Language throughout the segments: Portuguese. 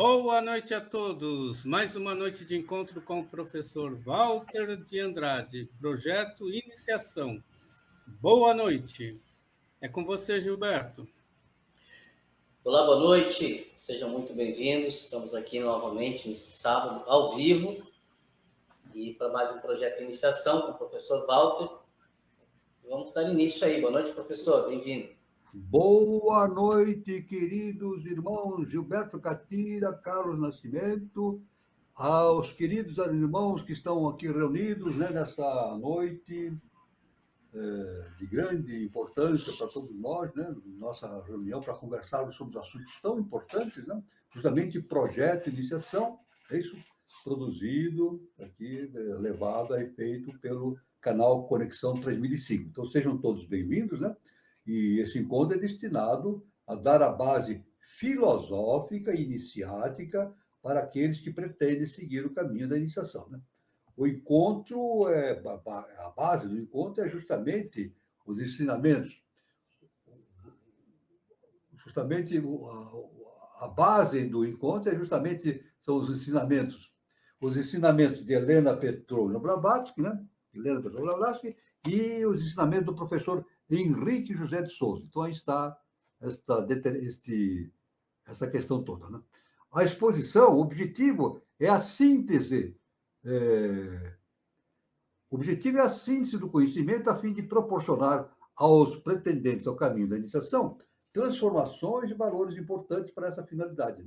Boa noite a todos. Mais uma noite de encontro com o professor Walter de Andrade, Projeto Iniciação. Boa noite. É com você, Gilberto. Olá, boa noite. Sejam muito bem-vindos. Estamos aqui novamente nesse sábado, ao vivo, e para mais um Projeto de Iniciação com o professor Walter. Vamos dar início aí. Boa noite, professor. Bem-vindo. Boa noite, queridos irmãos Gilberto Catira, Carlos Nascimento, aos queridos irmãos que estão aqui reunidos nessa noite de grande importância para todos nós, nossa reunião para conversarmos sobre assuntos tão importantes, justamente projeto de iniciação, é isso, produzido aqui, levado a efeito pelo canal Conexão 3005. Então, sejam todos bem-vindos, E esse encontro é destinado a dar a base filosófica e iniciática para aqueles que pretendem seguir o caminho da iniciação, O encontro, a base do encontro é justamente os ensinamentos. Justamente a base do encontro são os ensinamentos. Os ensinamentos de Helena Petrovna Blavatsky, e os ensinamentos do professor Henrique José de Souza. Então, aí está essa questão toda. A exposição, o objetivo é a síntese. O objetivo é a síntese do conhecimento a fim de proporcionar aos pretendentes ao caminho da iniciação transformações e valores importantes para essa finalidade.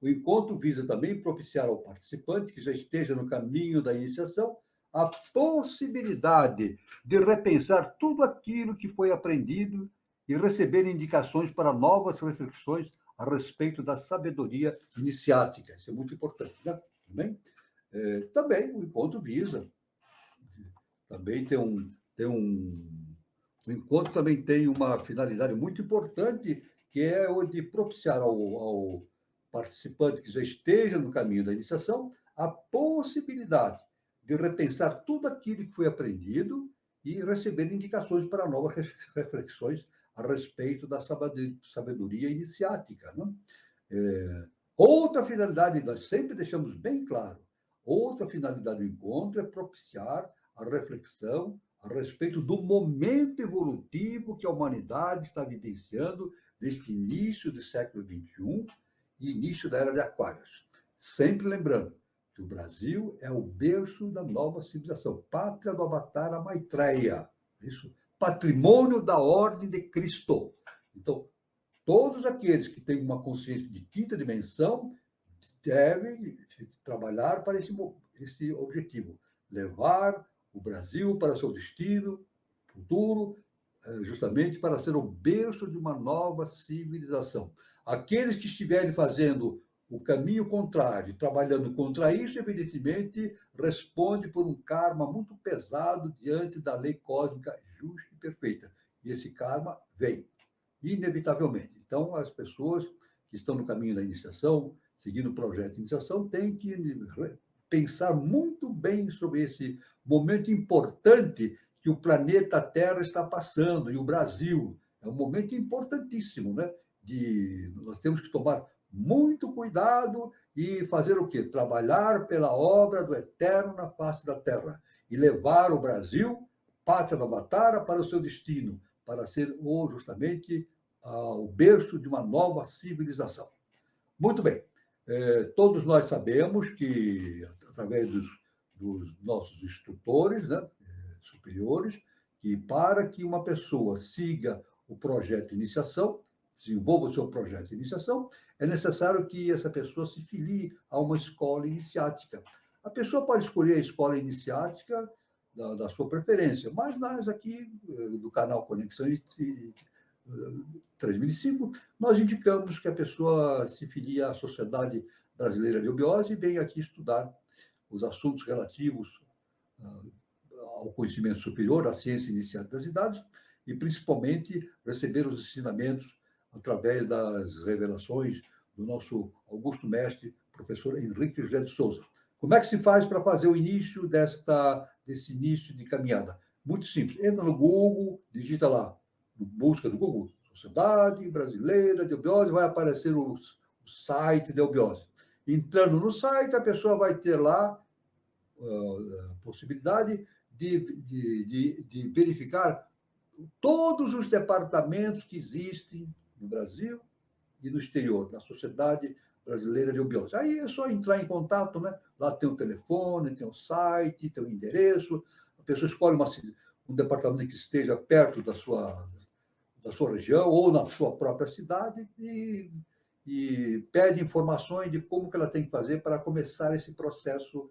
O encontro visa também propiciar ao participante que já esteja no caminho da iniciação a possibilidade de repensar tudo aquilo que foi aprendido e receber indicações para novas reflexões a respeito da sabedoria iniciática. Isso é muito importante, Também o encontro visa. Também o encontro também tem uma finalidade muito importante, que é o de propiciar ao participante que já esteja no caminho da iniciação a possibilidade de repensar tudo aquilo que foi aprendido e receber indicações para novas reflexões a respeito da sabedoria iniciática. Outra finalidade, nós sempre deixamos bem claro, outra finalidade do encontro é propiciar a reflexão a respeito do momento evolutivo que a humanidade está vivenciando neste início do século XXI e início da Era de Aquários. Sempre lembrando que o Brasil é o berço da nova civilização, pátria do Avatara Maitreya, isso, patrimônio da Ordem de Cristo. Então, todos aqueles que têm uma consciência de quinta dimensão devem trabalhar para esse objetivo, levar o Brasil para seu destino futuro, justamente para ser o berço de uma nova civilização. Aqueles que estiverem fazendo o caminho contrário, trabalhando contra isso, evidentemente, responde por um karma muito pesado diante da lei cósmica justa e perfeita. E esse karma vem, inevitavelmente. Então, as pessoas que estão no caminho da iniciação, seguindo o projeto de iniciação, têm que pensar muito bem sobre esse momento importante que o planeta Terra está passando, e o Brasil. É um momento importantíssimo, Nós temos que tomar muito cuidado e fazer o quê? Trabalhar pela obra do Eterno na face da Terra e levar o Brasil, pátria da Avatara, para o seu destino, para ser justamente o berço de uma nova civilização. Muito bem. Todos nós sabemos que, através dos nossos instrutores superiores, que para que uma pessoa siga o projeto de iniciação, desenvolva o seu projeto de iniciação, é necessário que essa pessoa se filie a uma escola iniciática. A pessoa pode escolher a escola iniciática da sua preferência, mas nós aqui, do canal Conexão 3005, nós indicamos que a pessoa se filie à Sociedade Brasileira de Obiose e venha aqui estudar os assuntos relativos ao conhecimento superior, à ciência iniciática das idades, e principalmente receber os ensinamentos através das revelações do nosso augusto mestre, professor Henrique José de Souza. Como é que se faz para fazer o início desse início de caminhada? Muito simples. Entra no Google, digita lá, busca do Google, Sociedade Brasileira de Obiose, vai aparecer o site de Obiose. Entrando no site, a pessoa vai ter lá a possibilidade de verificar todos os departamentos que existem no Brasil e no exterior, na Sociedade Brasileira de Eubiose. Aí é só entrar em contato, né? Lá tem o telefone, tem o site, tem o endereço, a pessoa escolhe um departamento que esteja perto da sua região ou na sua própria cidade e pede informações de como que ela tem que fazer para começar esse processo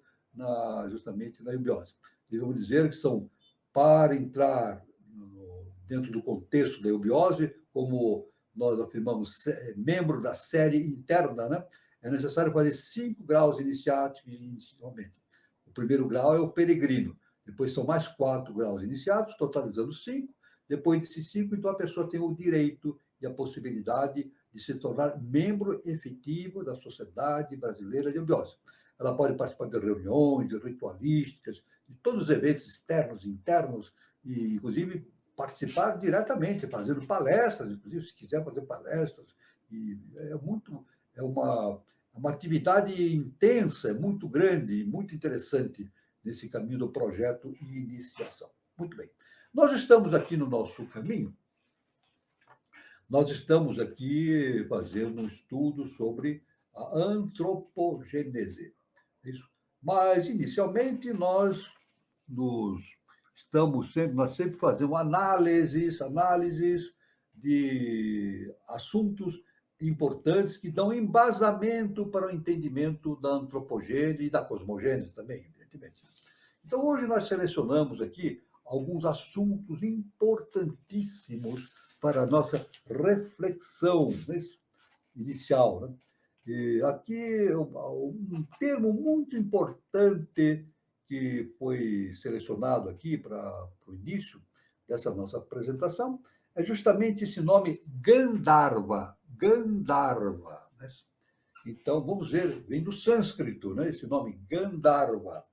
justamente na eubiose. Devemos dizer que são, para entrar dentro do contexto da eubiose, como nós afirmamos, membro da série interna, né? É necessário fazer 5 graus inicialmente. O primeiro grau é o peregrino, depois são mais 4 graus iniciados, totalizando 5. Depois desses 5, então, a pessoa tem o direito e a possibilidade de se tornar membro efetivo da Sociedade Brasileira de Eubiose. Ela pode participar de reuniões, de ritualísticas, de todos os eventos externos e internos, e, inclusive, participar diretamente, fazendo palestras, inclusive, se quiser fazer palestras. E é uma atividade intensa, muito grande, muito interessante nesse caminho do projeto e iniciação. Muito bem. Nós estamos aqui no nosso caminho, nós estamos aqui fazendo um estudo sobre a antropogênese. Isso. Mas, inicialmente, nós sempre fazemos análises de assuntos importantes que dão embasamento para o entendimento da antropogênese e da cosmogênese também, evidentemente. Então, hoje nós selecionamos aqui alguns assuntos importantíssimos para a nossa reflexão, né, inicial. Né? E aqui, um termo muito importante que foi selecionado aqui para o início dessa nossa apresentação é justamente esse nome Gandharva. Gandharva. Né? Então, vamos ver, vem do sânscrito, né, esse nome Gandharva.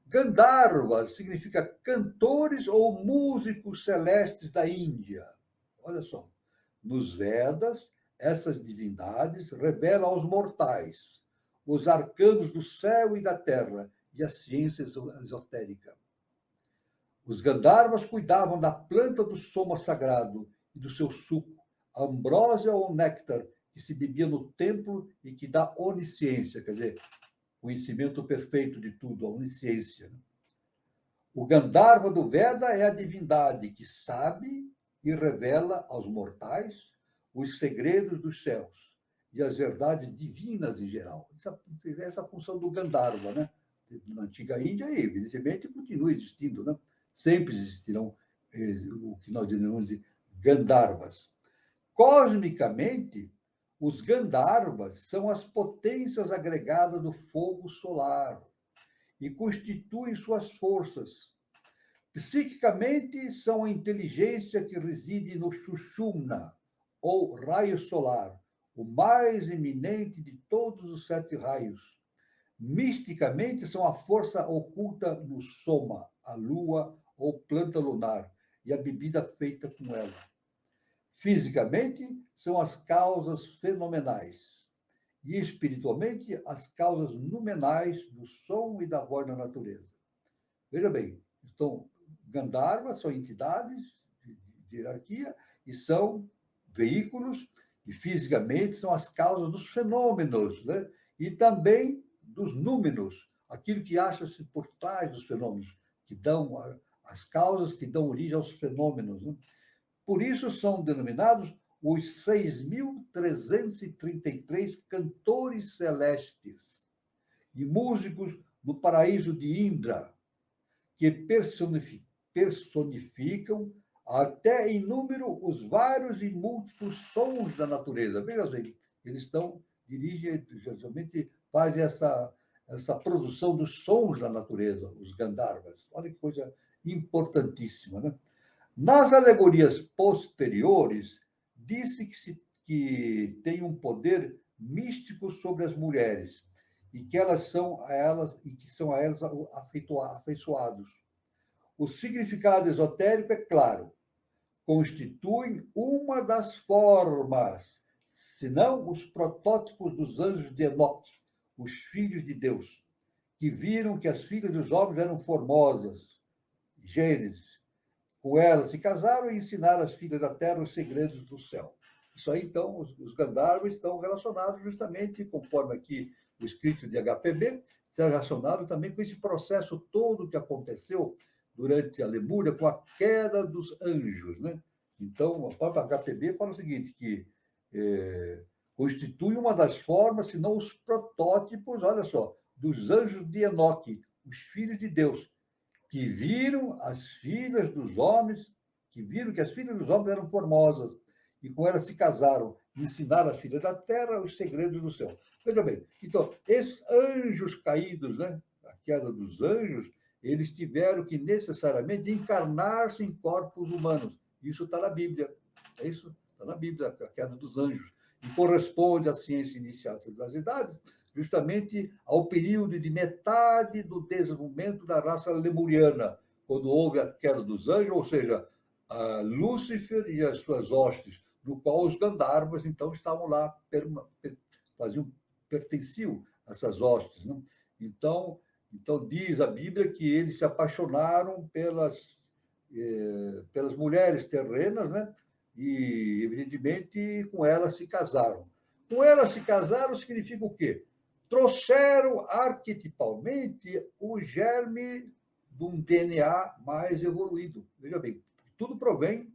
Gandharva significa cantores ou músicos celestes da Índia. Olha só, nos Vedas, essas divindades revelam aos mortais os arcanos do céu e da terra e a ciência esotérica. Os Gandharvas cuidavam da planta do soma sagrado e do seu suco, a ambrósia ou néctar, que se bebia no templo e que dá onisciência, quer dizer, conhecimento perfeito de tudo, a onisciência. O Gandharva do Veda é a divindade que sabe e revela aos mortais os segredos dos céus e as verdades divinas em geral. Essa é a função do Gandharva, né? Na antiga Índia, e evidentemente continua existindo, né? Sempre existirão o que nós denominamos de Gandharvas. Cosmicamente, os Gandharvas são as potências agregadas do fogo solar e constituem suas forças. Psiquicamente, são a inteligência que reside no Sushumna, ou raio solar, o mais eminente de todos os 7 raios. Misticamente, são a força oculta no Soma, a lua ou planta lunar, e a bebida feita com ela. Fisicamente, são as causas fenomenais. E espiritualmente, as causas numenais do som e da voz da natureza. Veja bem, Gandharvas são entidades de hierarquia e são veículos, e fisicamente são as causas dos fenômenos, né? E também dos númenos, aquilo que acha-se por trás dos fenômenos, que dão as causas que dão origem aos fenômenos. Né? Por isso são denominados os 6.333 cantores celestes e músicos no paraíso de Indra, que personificam até em número os vários e múltiplos sons da natureza. Veja bem, eles dirigem, geralmente fazem essa produção dos sons da natureza, os Gandharvas. Olha que coisa importantíssima, né? Nas alegorias posteriores, disse que tem um poder místico sobre as mulheres e que são a elas afeiçoados. O significado esotérico é claro, constituem uma das formas, se não os protótipos dos anjos de Enoque, os filhos de Deus, que viram que as filhas dos homens eram formosas. Gênesis. Com elas se casaram e ensinaram às filhas da terra os segredos do céu. Isso aí, então, os Gandharvas estão relacionados justamente, conforme aqui o escrito de HPB, está relacionado também com esse processo todo que aconteceu durante a Lemúria, com a queda dos anjos, né? Então, a própria HPB fala o seguinte, que constitui uma das formas, se não os protótipos, olha só, dos anjos de Enoque, os filhos de Deus, que viram as filhas dos homens, que viram que as filhas dos homens eram formosas, e com elas se casaram, e ensinaram às filhas da terra os segredos do céu. Veja bem, então, esses anjos caídos, né, a queda dos anjos, eles tiveram que necessariamente encarnar-se em corpos humanos. Isso está na Bíblia. É isso? Está na Bíblia, a queda dos anjos. E corresponde à ciência iniciática das idades, justamente ao período de metade do desenvolvimento da raça lemuriana, quando houve a queda dos anjos, ou seja, a Lúcifer e as suas hostes, no qual os Gandharvas, então, estavam lá, pertenciam a essas hostes. Né? Então, diz a Bíblia que eles se apaixonaram pelas mulheres terrenas, né? E, evidentemente, com elas se casaram. Com elas se casaram significa o quê? Trouxeram arquetipalmente o germe de um DNA mais evoluído. Veja bem, tudo provém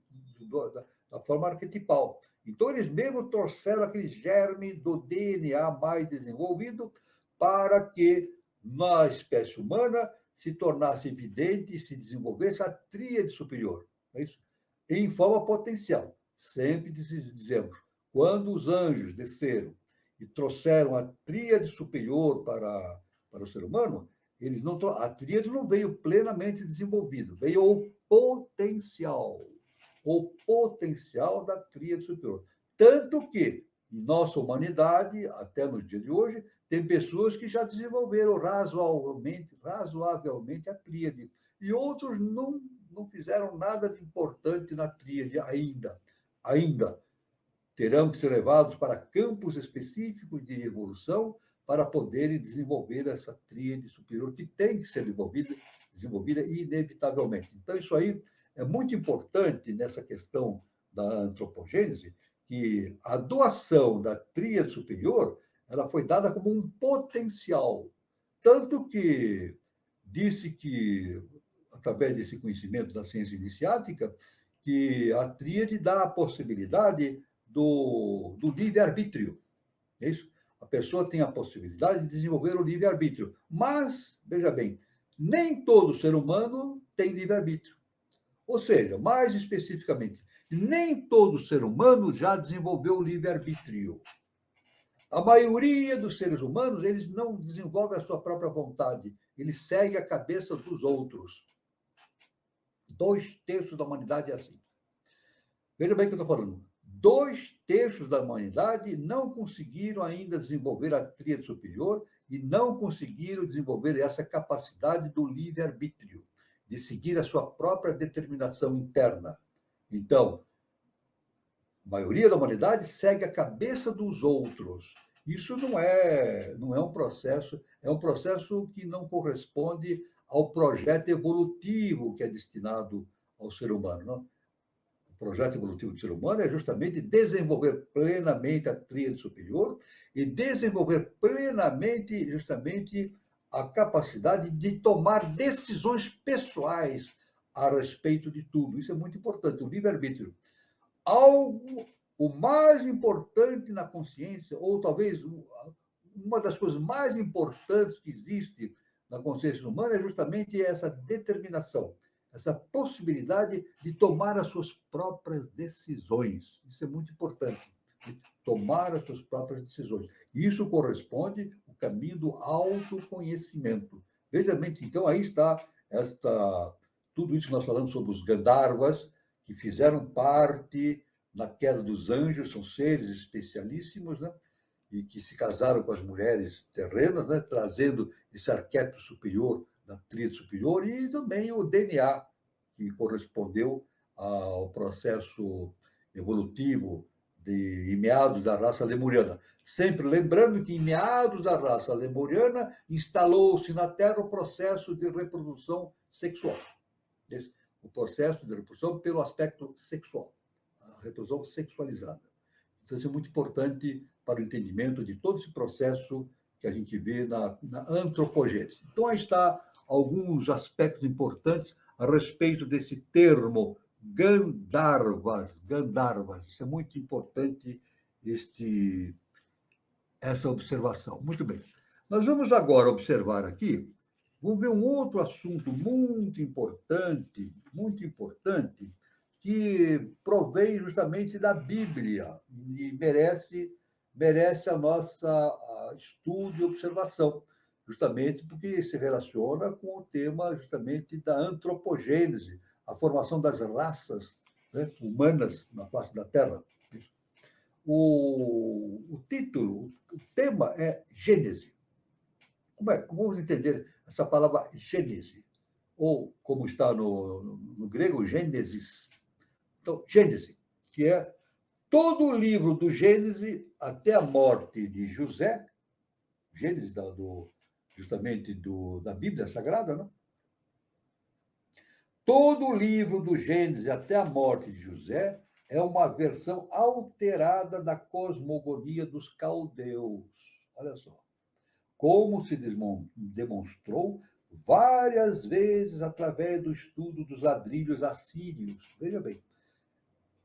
da forma arquetipal. Então, eles mesmo trouxeram aquele germe do DNA mais desenvolvido para que, na espécie humana, se tornasse evidente e se desenvolvesse a tríade superior. É isso? Em forma potencial. Sempre dizemos, quando os anjos desceram e trouxeram a tríade superior para o ser humano, a tríade não veio plenamente desenvolvida, veio o potencial da tríade superior. Tanto que, em nossa humanidade, até no dia de hoje, tem pessoas que já desenvolveram razoavelmente a tríade, e outros não fizeram nada de importante na tríade ainda. Terão que ser levados para campos específicos de evolução para poderem desenvolver essa tríade superior, que tem que ser desenvolvida inevitavelmente. Então, isso aí é muito importante nessa questão da antropogênese, que a doação da tríade superior ela foi dada como um potencial. Tanto que disse que, através desse conhecimento da ciência iniciática, que a tríade dá a possibilidade do livre-arbítrio. É isso? A pessoa tem a possibilidade de desenvolver o livre-arbítrio. Mas, veja bem, nem todo ser humano tem livre-arbítrio. Ou seja, mais especificamente, nem todo ser humano já desenvolveu o livre-arbítrio. A maioria dos seres humanos, eles não desenvolvem a sua própria vontade, eles seguem a cabeça dos outros. 2/3 da humanidade é assim. Veja bem o que eu estou falando. 2/3 da humanidade não conseguiram ainda desenvolver a tríade superior e não conseguiram desenvolver essa capacidade do livre-arbítrio, de seguir a sua própria determinação interna. Então, a maioria da humanidade segue a cabeça dos outros. Isso não é um processo, é um processo que não corresponde ao projeto evolutivo que é destinado ao ser humano. Não? O projeto evolutivo do ser humano é justamente desenvolver plenamente a tríade superior e desenvolver plenamente, justamente, a capacidade de tomar decisões pessoais a respeito de tudo. Isso é muito importante, o livre-arbítrio. O mais importante na consciência, ou talvez uma das coisas mais importantes que existe na consciência humana, é justamente essa determinação, essa possibilidade de tomar as suas próprias decisões. Isso é muito importante, tomar as suas próprias decisões. Isso corresponde ao caminho do autoconhecimento. Veja bem, então aí está tudo isso que nós falamos sobre os Gandharvas, que fizeram parte na queda dos anjos, são seres especialíssimos, né? E que se casaram com as mulheres terrenas, né? Trazendo esse arquétipo superior, da tríade superior, e também o DNA, que correspondeu ao processo evolutivo em meados da raça lemuriana. Sempre lembrando que em meados da raça lemuriana instalou-se na Terra o processo de reprodução sexual. O processo de reprodução pelo aspecto sexual, a reprodução sexualizada. Então, isso é muito importante para o entendimento de todo esse processo que a gente vê na antropogênese. Então, aí está alguns aspectos importantes a respeito desse termo Gandharvas. Isso é muito importante, essa observação. Muito bem. Nós vamos agora observar aqui, vamos ver um outro assunto muito importante, que provém justamente da Bíblia e merece a nossa estudo e observação, justamente porque se relaciona com o tema justamente da antropogênese, a formação das raças, né, humanas na face da Terra. O título, o tema é Gênese. Como vamos entender essa palavra Gênese? Ou, como está no grego, Gênesis. Então, Gênese, que é todo o livro do Gênese até a morte de José, Gênesis justamente da Bíblia Sagrada, né? Todo o livro do Gênesis até a morte de José é uma versão alterada da cosmogonia dos caldeus. Olha só. Como se demonstrou várias vezes através do estudo dos ladrilhos assírios. Veja bem,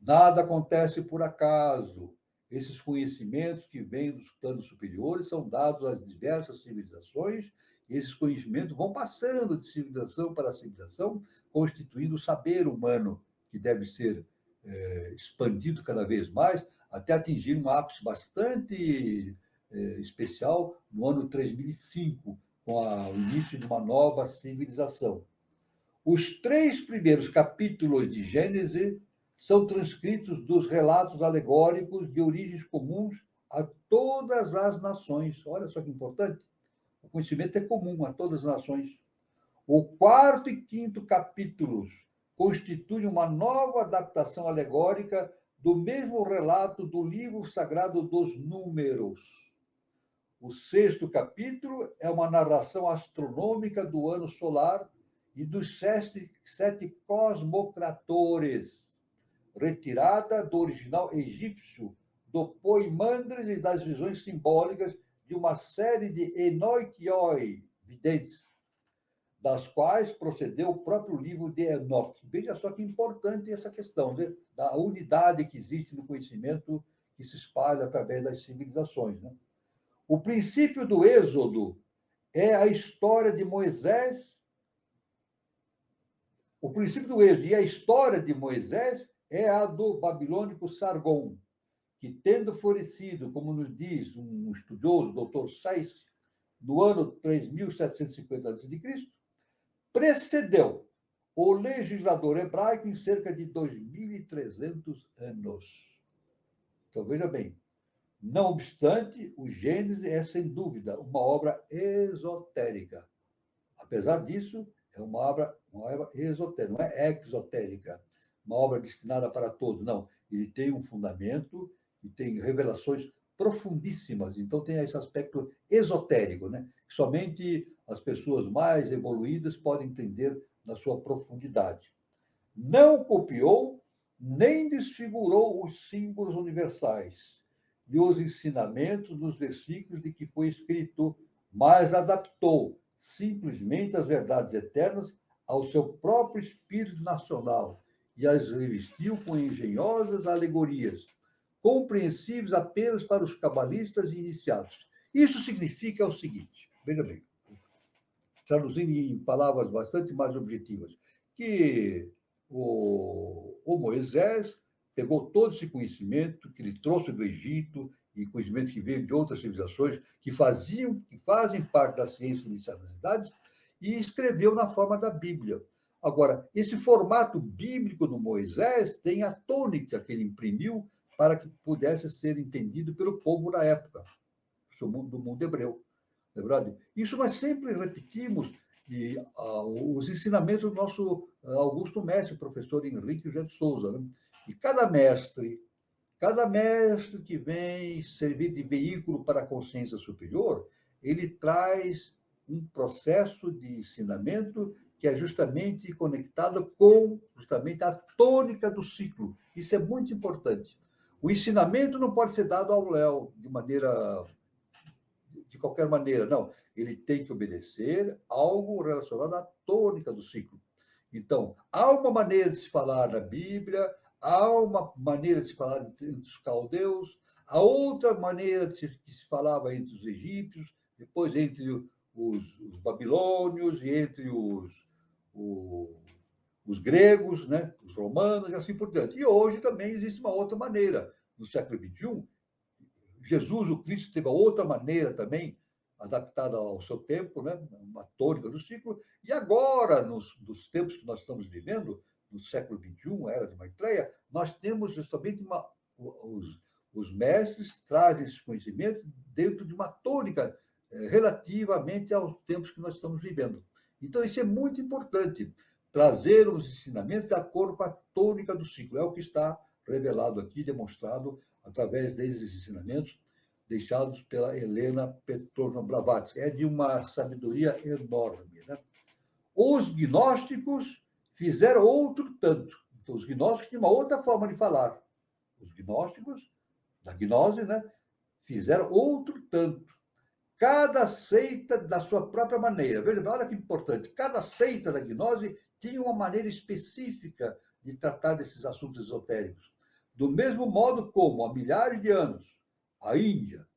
nada acontece por acaso. Esses conhecimentos que vêm dos planos superiores são dados às diversas civilizações, e esses conhecimentos vão passando de civilização para civilização, constituindo o saber humano, que deve ser expandido cada vez mais, até atingir um ápice bastante especial no ano 3005, com o início de uma nova civilização. Os 3 primeiros capítulos de Gênesis são transcritos dos relatos alegóricos de origens comuns a todas as nações. Olha só que importante. O conhecimento é comum a todas as nações. O 4º e 5º capítulos constituem uma nova adaptação alegórica do mesmo relato do livro sagrado dos Números. O 6º capítulo é uma narração astronômica do ano solar e dos 7 cosmocratores, retirada do original egípcio, do Poimandres e das visões simbólicas de uma série de Enoikioi, videntes, das quais procedeu o próprio livro de Enoque. Veja só que importante essa questão, né? Da unidade que existe no conhecimento que se espalha através das civilizações, né? O princípio do Êxodo é a história de Moisés. O princípio do Êxodo e a história de Moisés é a do babilônico Sargon, que, tendo florescido, como nos diz um estudioso, Dr. Sayce, no ano 3750 a.C., precedeu o legislador hebraico em cerca de 2.300 anos. Então, veja bem, não obstante, o Gênesis é, sem dúvida, uma obra esotérica. Apesar disso, é uma obra esotérica, não é exotérica, uma obra destinada para todos, não. Ele tem um fundamento e tem revelações profundíssimas, então tem esse aspecto esotérico, né? Que somente as pessoas mais evoluídas podem entender na sua profundidade. Não copiou nem desfigurou os símbolos universais e os ensinamentos dos versículos de que foi escrito, mas adaptou simplesmente as verdades eternas ao seu próprio espírito nacional e as revestiu com engenhosas alegorias, compreensíveis apenas para os cabalistas e iniciados. Isso significa o seguinte, veja bem, traduzindo em palavras bastante mais objetivas, que o Moisés pegou todo esse conhecimento que ele trouxe do Egito e conhecimento que veio de outras civilizações que fazem parte da ciência iniciada nas idades e escreveu na forma da Bíblia. Agora, esse formato bíblico do Moisés tem a tônica que ele imprimiu para que pudesse ser entendido pelo povo da época, do mundo hebreu. Não é verdade? Isso nós sempre repetimos, e os ensinamentos do nosso Augusto Mestre, professor Henrique José de Souza. Né? E cada mestre, Cada mestre que vem servir de veículo para a consciência superior, ele traz um processo de ensinamento que é justamente conectado com justamente a tônica do ciclo. Isso é muito importante. O ensinamento não pode ser dado ao léu de qualquer maneira, não. Ele tem que obedecer algo relacionado à tônica do ciclo. Então, há uma maneira de se falar na Bíblia, há uma maneira de se falar entre os caldeus, há outra maneira que se falava entre os egípcios, depois entre os babilônios e entre os gregos, né, os romanos e assim por diante. E hoje também existe uma outra maneira. No século XXI, Jesus, o Cristo, teve outra maneira também, adaptada ao seu tempo, né? Uma tônica do ciclo. E agora, nos tempos que nós estamos vivendo, no século XXI, era de Maitreya, nós temos justamente os mestres trazem esses conhecimentos dentro de uma tônica relativamente aos tempos que nós estamos vivendo. Então, isso é muito importante, trazer os ensinamentos de acordo com a tônica do ciclo. É o que está revelado aqui, demonstrado através desses ensinamentos deixados pela Helena Petrovna Blavatsky. É de uma sabedoria enorme. Né? Os gnósticos fizeram outro tanto. Então, os gnósticos tinham uma outra forma de falar. Os gnósticos, da gnose, né, fizeram outro tanto. Cada seita da sua própria maneira. Veja, olha que importante. Cada seita da gnose tinha uma maneira específica de tratar desses assuntos esotéricos. Do mesmo modo como, há milhares de anos, a Índia,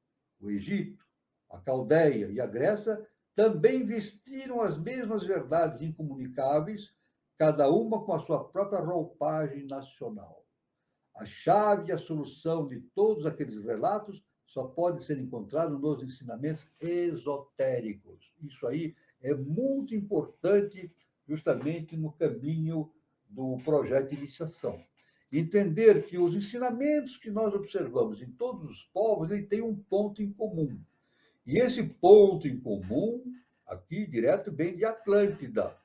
o Egito, a Caldeia e a Grécia também vestiram as mesmas verdades incomunicáveis, cada uma com a sua própria roupagem nacional. A chave e a solução de todos aqueles relatos só pode ser encontrado nos ensinamentos esotéricos. Isso aí é muito importante justamente no caminho do projeto de iniciação. Entender que os ensinamentos que nós observamos em todos os povos, ele tem um ponto em comum. E esse ponto em comum, aqui direto, vem de Atlântida.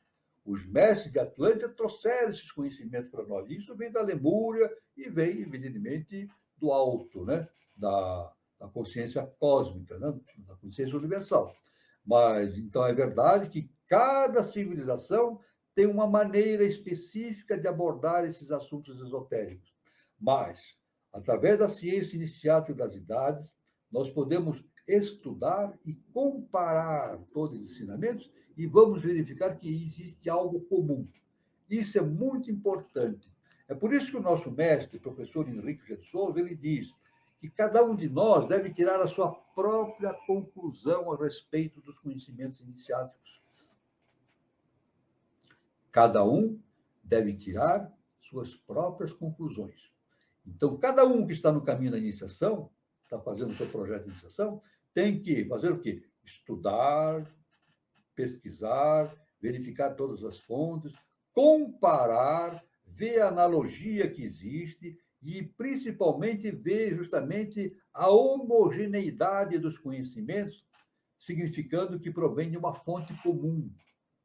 Os mestres de Atlântida trouxeram esses conhecimentos para nós. Isso vem da Lemúria e vem, evidentemente, do alto, né? da consciência cósmica, né? Da consciência universal. Mas, então, é verdade que cada civilização tem uma maneira específica de abordar esses assuntos esotéricos. Mas, através da ciência iniciática das idades, nós podemos estudar e comparar todos os ensinamentos e vamos verificar que existe algo comum. Isso é muito importante. É por isso que o nosso mestre, o professor Henrique de Souza, ele diz que cada um de nós deve tirar a sua própria conclusão a respeito dos conhecimentos iniciáticos. Cada um deve tirar suas próprias conclusões. Então, cada um que está no caminho da iniciação, está fazendo o seu projeto de iniciação, tem que fazer o quê? Estudar, pesquisar, verificar todas as fontes, comparar, ver a analogia que existe e, principalmente, ver justamente a homogeneidade dos conhecimentos, significando que provém de uma fonte comum,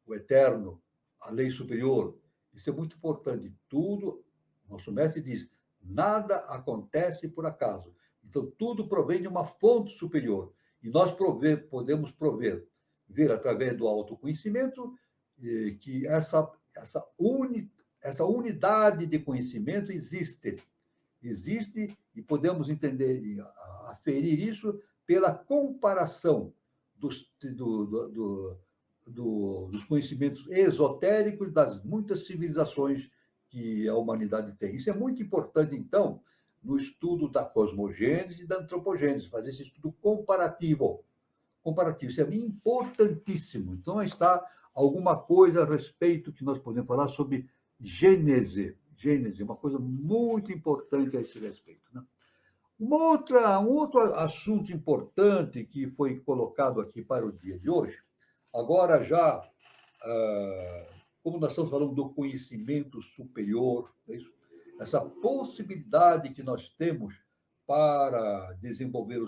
o eterno, a lei superior. Isso é muito importante. Tudo, nosso mestre diz, nada acontece por acaso. Então, tudo provém de uma fonte superior. E nós podemos ver através do autoconhecimento que essa unidade de conhecimento existe. Existe e podemos entender e aferir isso pela comparação dos conhecimentos esotéricos das muitas civilizações que a humanidade tem. Isso é muito importante, então, no estudo da cosmogênese e da antropogênese, fazer esse estudo comparativo. Isso é importantíssimo. Então, está alguma coisa a respeito que nós podemos falar sobre Gênese. Gênese, uma coisa muito importante a esse respeito. Né? Um outro assunto importante que foi colocado aqui para o dia de hoje, agora já, como nós estamos falando do conhecimento superior, essa possibilidade que nós temos para desenvolver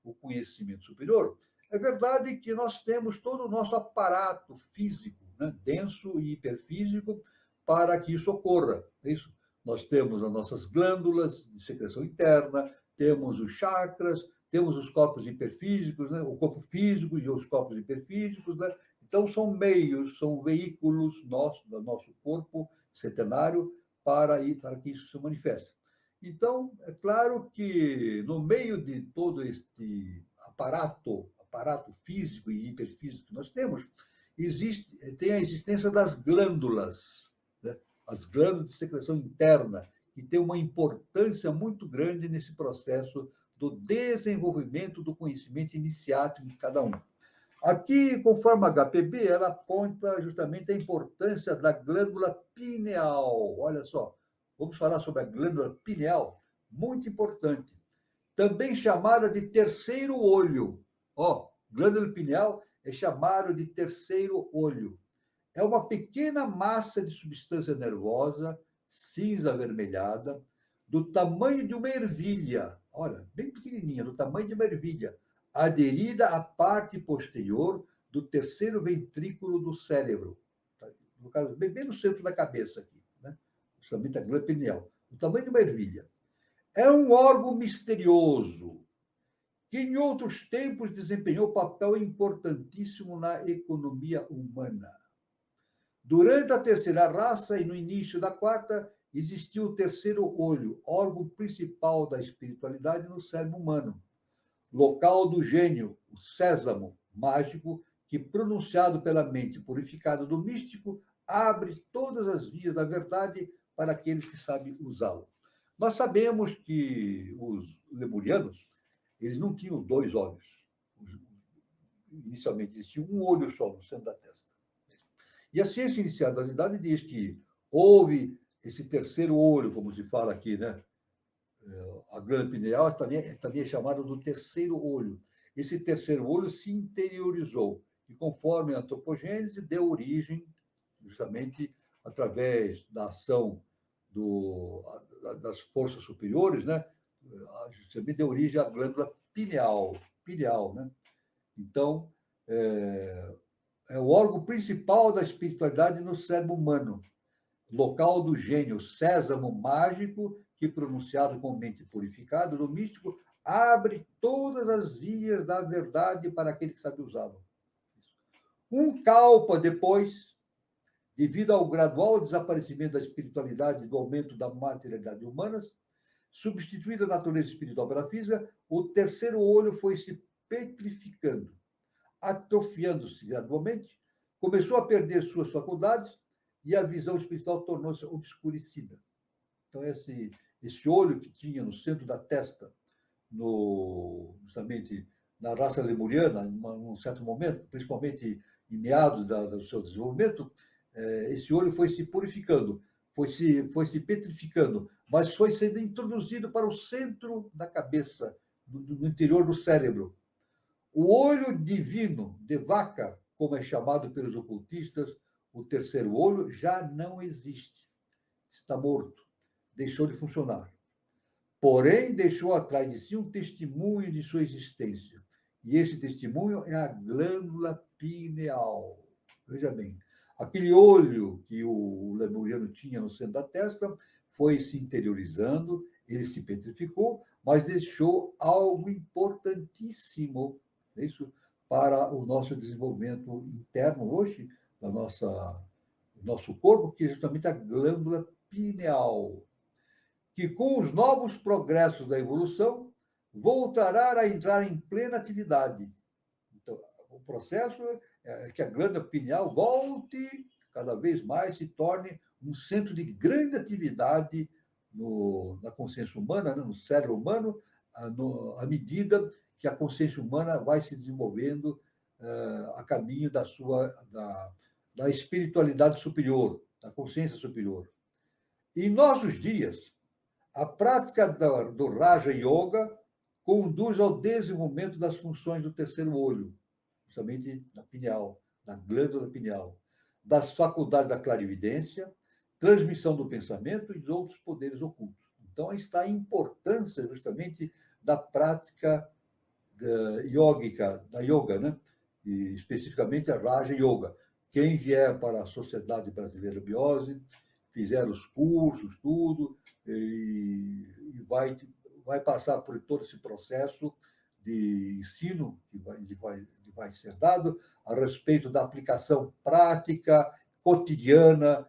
o conhecimento superior, é verdade que nós temos todo o nosso aparato físico, né, denso e hiperfísico, para que isso ocorra. nós temos as nossas glândulas de secreção interna, temos os chakras, temos os corpos hiperfísicos, né? O corpo físico e os corpos hiperfísicos, né? Então, são meios, são veículos nossos, do nosso corpo centenário, para que isso se manifeste. Então, é claro que, no meio de todo este aparato físico e hiperfísico que nós temos, tem a existência das glândulas, né? As glândulas de secreção interna, que tem uma importância muito grande nesse processo do desenvolvimento do conhecimento iniciático de cada um. Aqui, conforme a HPB, ela aponta justamente a importância da glândula pineal. Olha só, vamos falar sobre a glândula pineal, muito importante. Também chamada de terceiro olho. Ó, glândula pineal é chamada de terceiro olho. É uma pequena massa de substância nervosa, cinza avermelhada, do tamanho de uma ervilha. Olha, bem pequenininha, do tamanho de uma ervilha, aderida à parte posterior do terceiro ventrículo do cérebro. No caso, bem no centro da cabeça aqui, né? Justamente a glândula pineal. Do tamanho de uma ervilha. É um órgão misterioso, que em outros tempos desempenhou papel importantíssimo na economia humana. Durante a terceira raça e no início da quarta, existiu o terceiro olho, órgão principal da espiritualidade no cérebro humano. Local do gênio, o sésamo mágico, que, pronunciado pela mente purificada do místico, abre todas as vias da verdade para aqueles que sabem usá-lo. Nós sabemos que os lemurianos, eles não tinham dois olhos. Inicialmente, eles tinham um olho só no centro da testa. E a ciência inicial da idade diz que houve esse terceiro olho, como se fala aqui, né? A glândula pineal também é chamada do terceiro olho. Esse terceiro olho se interiorizou e, conforme a antropogênese, deu origem, justamente através da ação das forças superiores, né? Justamente deu origem à glândula pineal, né? Então, é o órgão principal da espiritualidade no cérebro humano, local do gênio, sésamo mágico, que, pronunciado com mente purificada, no místico, abre todas as vias da verdade para aquele que sabe usá-lo. Um kalpa depois, devido ao gradual desaparecimento da espiritualidade e do aumento da materialidade humanas, substituída a natureza espiritual pela física, o terceiro olho foi se petrificando, atrofiando-se gradualmente, começou a perder suas faculdades e a visão espiritual tornou-se obscurecida. Então, esse olho que tinha no centro da testa, justamente na raça lemuriana, num certo momento, principalmente em meados do seu desenvolvimento, esse olho foi se purificando, foi se petrificando, mas foi sendo introduzido para o centro da cabeça, no interior do cérebro. O olho divino de vaca, como é chamado pelos ocultistas, o terceiro olho, já não existe. Está morto. Deixou de funcionar. Porém, deixou atrás de si um testemunho de sua existência. E esse testemunho é a glândula pineal. Veja bem, aquele olho que o lemuriano tinha no centro da testa foi se interiorizando, ele se petrificou, mas deixou algo importantíssimo, isso, para o nosso desenvolvimento interno hoje, do nosso corpo, que é justamente a glândula pineal, que, com os novos progressos da evolução, voltará a entrar em plena atividade. Então, o processo é que a glândula pineal volte cada vez mais, se torne um centro de grande atividade na consciência humana, né, no cérebro humano, à medida que a consciência humana vai se desenvolvendo a caminho da espiritualidade superior, da consciência superior. Em nossos dias, a prática do Raja Yoga conduz ao desenvolvimento das funções do terceiro olho, justamente da pineal, da glândula pineal, das faculdades da clarividência, transmissão do pensamento e de outros poderes ocultos. Então, aí está a importância, justamente, da prática da yoga, né? E especificamente a Raja Yoga. Quem vier para a Sociedade Brasileira de Biose, fizeram os cursos, tudo, e vai passar por todo esse processo de ensino que vai ser dado a respeito da aplicação prática, cotidiana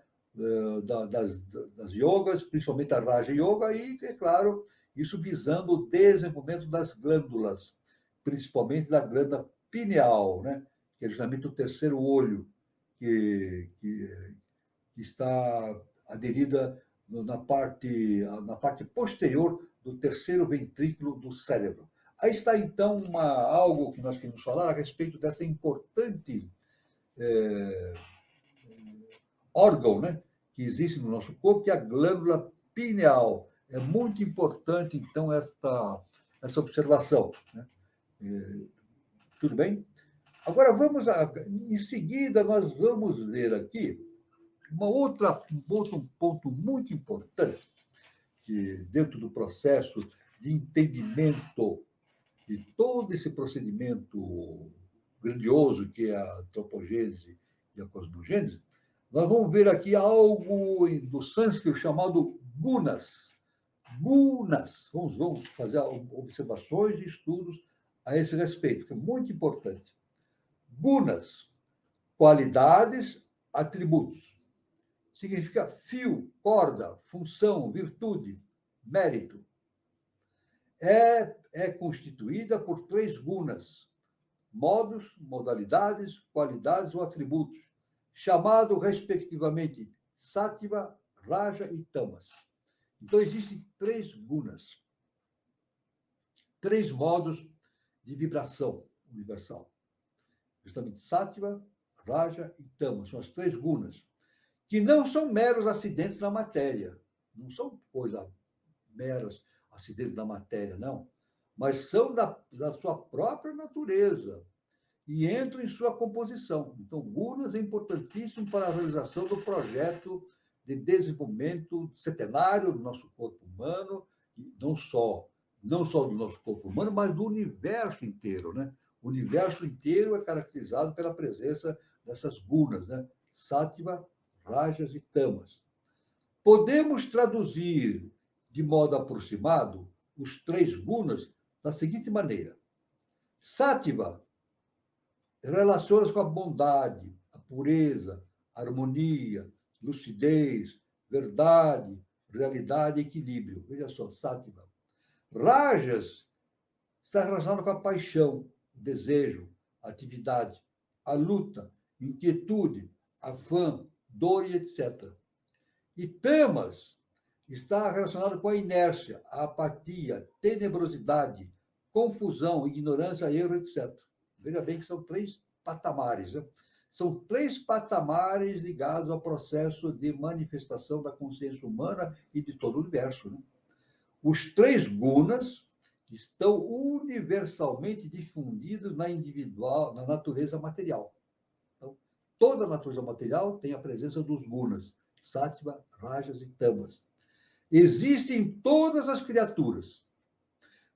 das yogas, principalmente a Raja Yoga, e, é claro, isso visando o desenvolvimento das glândulas, principalmente da glândula pineal, né? Que é justamente o terceiro olho, que está aderida na parte posterior do terceiro ventrículo do cérebro. Aí está, então, algo que nós queremos falar a respeito dessa importante órgão, né, que existe no nosso corpo, que é a glândula pineal. É muito importante, então, essa observação. Né? Tudo bem? Agora, em seguida, nós vamos ver aqui um outro ponto muito importante, que dentro do processo de entendimento de todo esse procedimento grandioso que é a antropogênese e a cosmogênese, nós vamos ver aqui algo do sânscrito chamado gunas. Gunas. Vamos fazer observações e estudos a esse respeito, que é muito importante. Gunas, qualidades, atributos. Significa fio, corda, função, virtude, mérito. É constituída por 3 gunas, modos, modalidades, qualidades ou atributos, chamado, respectivamente, Sattva, Raja e Tamas. Então, existem 3 gunas, 3 modos de vibração universal. Justamente Sattva, Raja e Tamas, são as 3 gunas, que não são meros acidentes na matéria, não são meros acidentes da matéria, não, mas são da sua própria natureza e entram em sua composição. Então, gunas é importantíssimo para a realização do projeto de desenvolvimento centenário do nosso corpo humano, não só do nosso corpo humano, mas do universo inteiro, né? O universo inteiro é caracterizado pela presença dessas gunas, né? Sattva, Rajas e Tamas. Podemos traduzir de modo aproximado os 3 gunas da seguinte maneira. Sattva relaciona-se com a bondade, a pureza, a harmonia, lucidez, verdade, realidade e equilíbrio. Veja só, Sattva. Rajas está relacionado com a paixão, o desejo, a atividade, a luta, inquietude, afã, dor e etc. E Tamas está relacionado com a inércia, a apatia, tenebrosidade, confusão, ignorância, erro, etc. Veja bem que são 3 patamares. Né? São 3 patamares ligados ao processo de manifestação da consciência humana e de todo o universo. Né? Os 3 gunas estão universalmente difundidos na natureza material. Então, toda a natureza material tem a presença dos gunas, Sattva, Rajas e Tamas. Existem em todas as criaturas,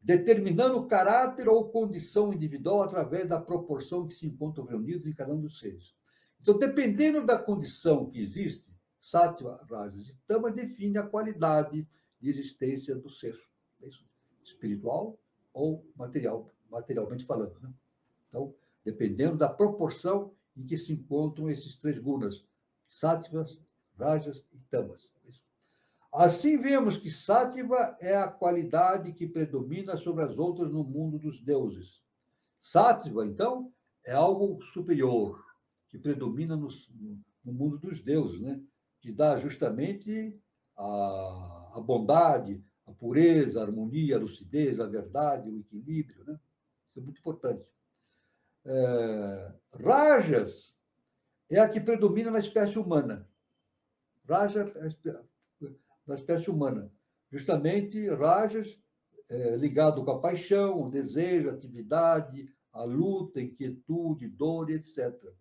determinando o caráter ou condição individual através da proporção que se encontram reunidos em cada um dos seres. Então, dependendo da condição que existe, Sattva, Rajas e Tamas define a qualidade de existência do ser, espiritual ou materialmente falando. Né? Então, dependendo da proporção em que se encontram esses 3 gunas, Sattvas, Rajas e Tamas. Assim, vemos que Sattva é a qualidade que predomina sobre as outras no mundo dos deuses. Sattva, então, é algo superior, que predomina no mundo dos deuses, né? Que dá justamente a bondade, a pureza, a harmonia, a lucidez, a verdade, o equilíbrio. Né? Isso é muito importante. Rajas é a que predomina na espécie humana. Raja da espécie humana. Justamente, Rajas ligado com a paixão, o desejo, a atividade, a luta, a inquietude, dor, etc.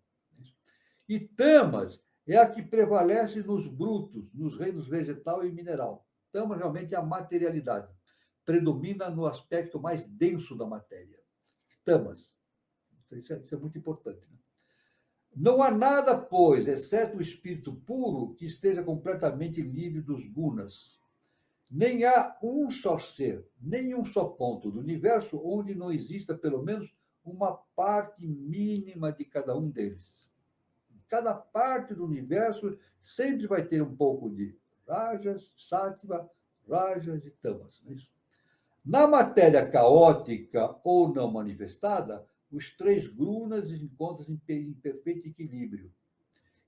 E Tamas é a que prevalece nos brutos, nos reinos vegetal e mineral. Tamas realmente é a materialidade. Predomina no aspecto mais denso da matéria. Tamas. Isso é muito importante. Né? Não há nada, pois, exceto o espírito puro, que esteja completamente livre dos gunas. Nem há um só ser, nem um só ponto do universo onde não exista pelo menos uma parte mínima de cada um deles. Cada parte do universo sempre vai ter um pouco de rajas, sattva, rajas e tamas. Não é isso? Na matéria caótica ou não manifestada, os três gunas encontram-se em perfeito equilíbrio.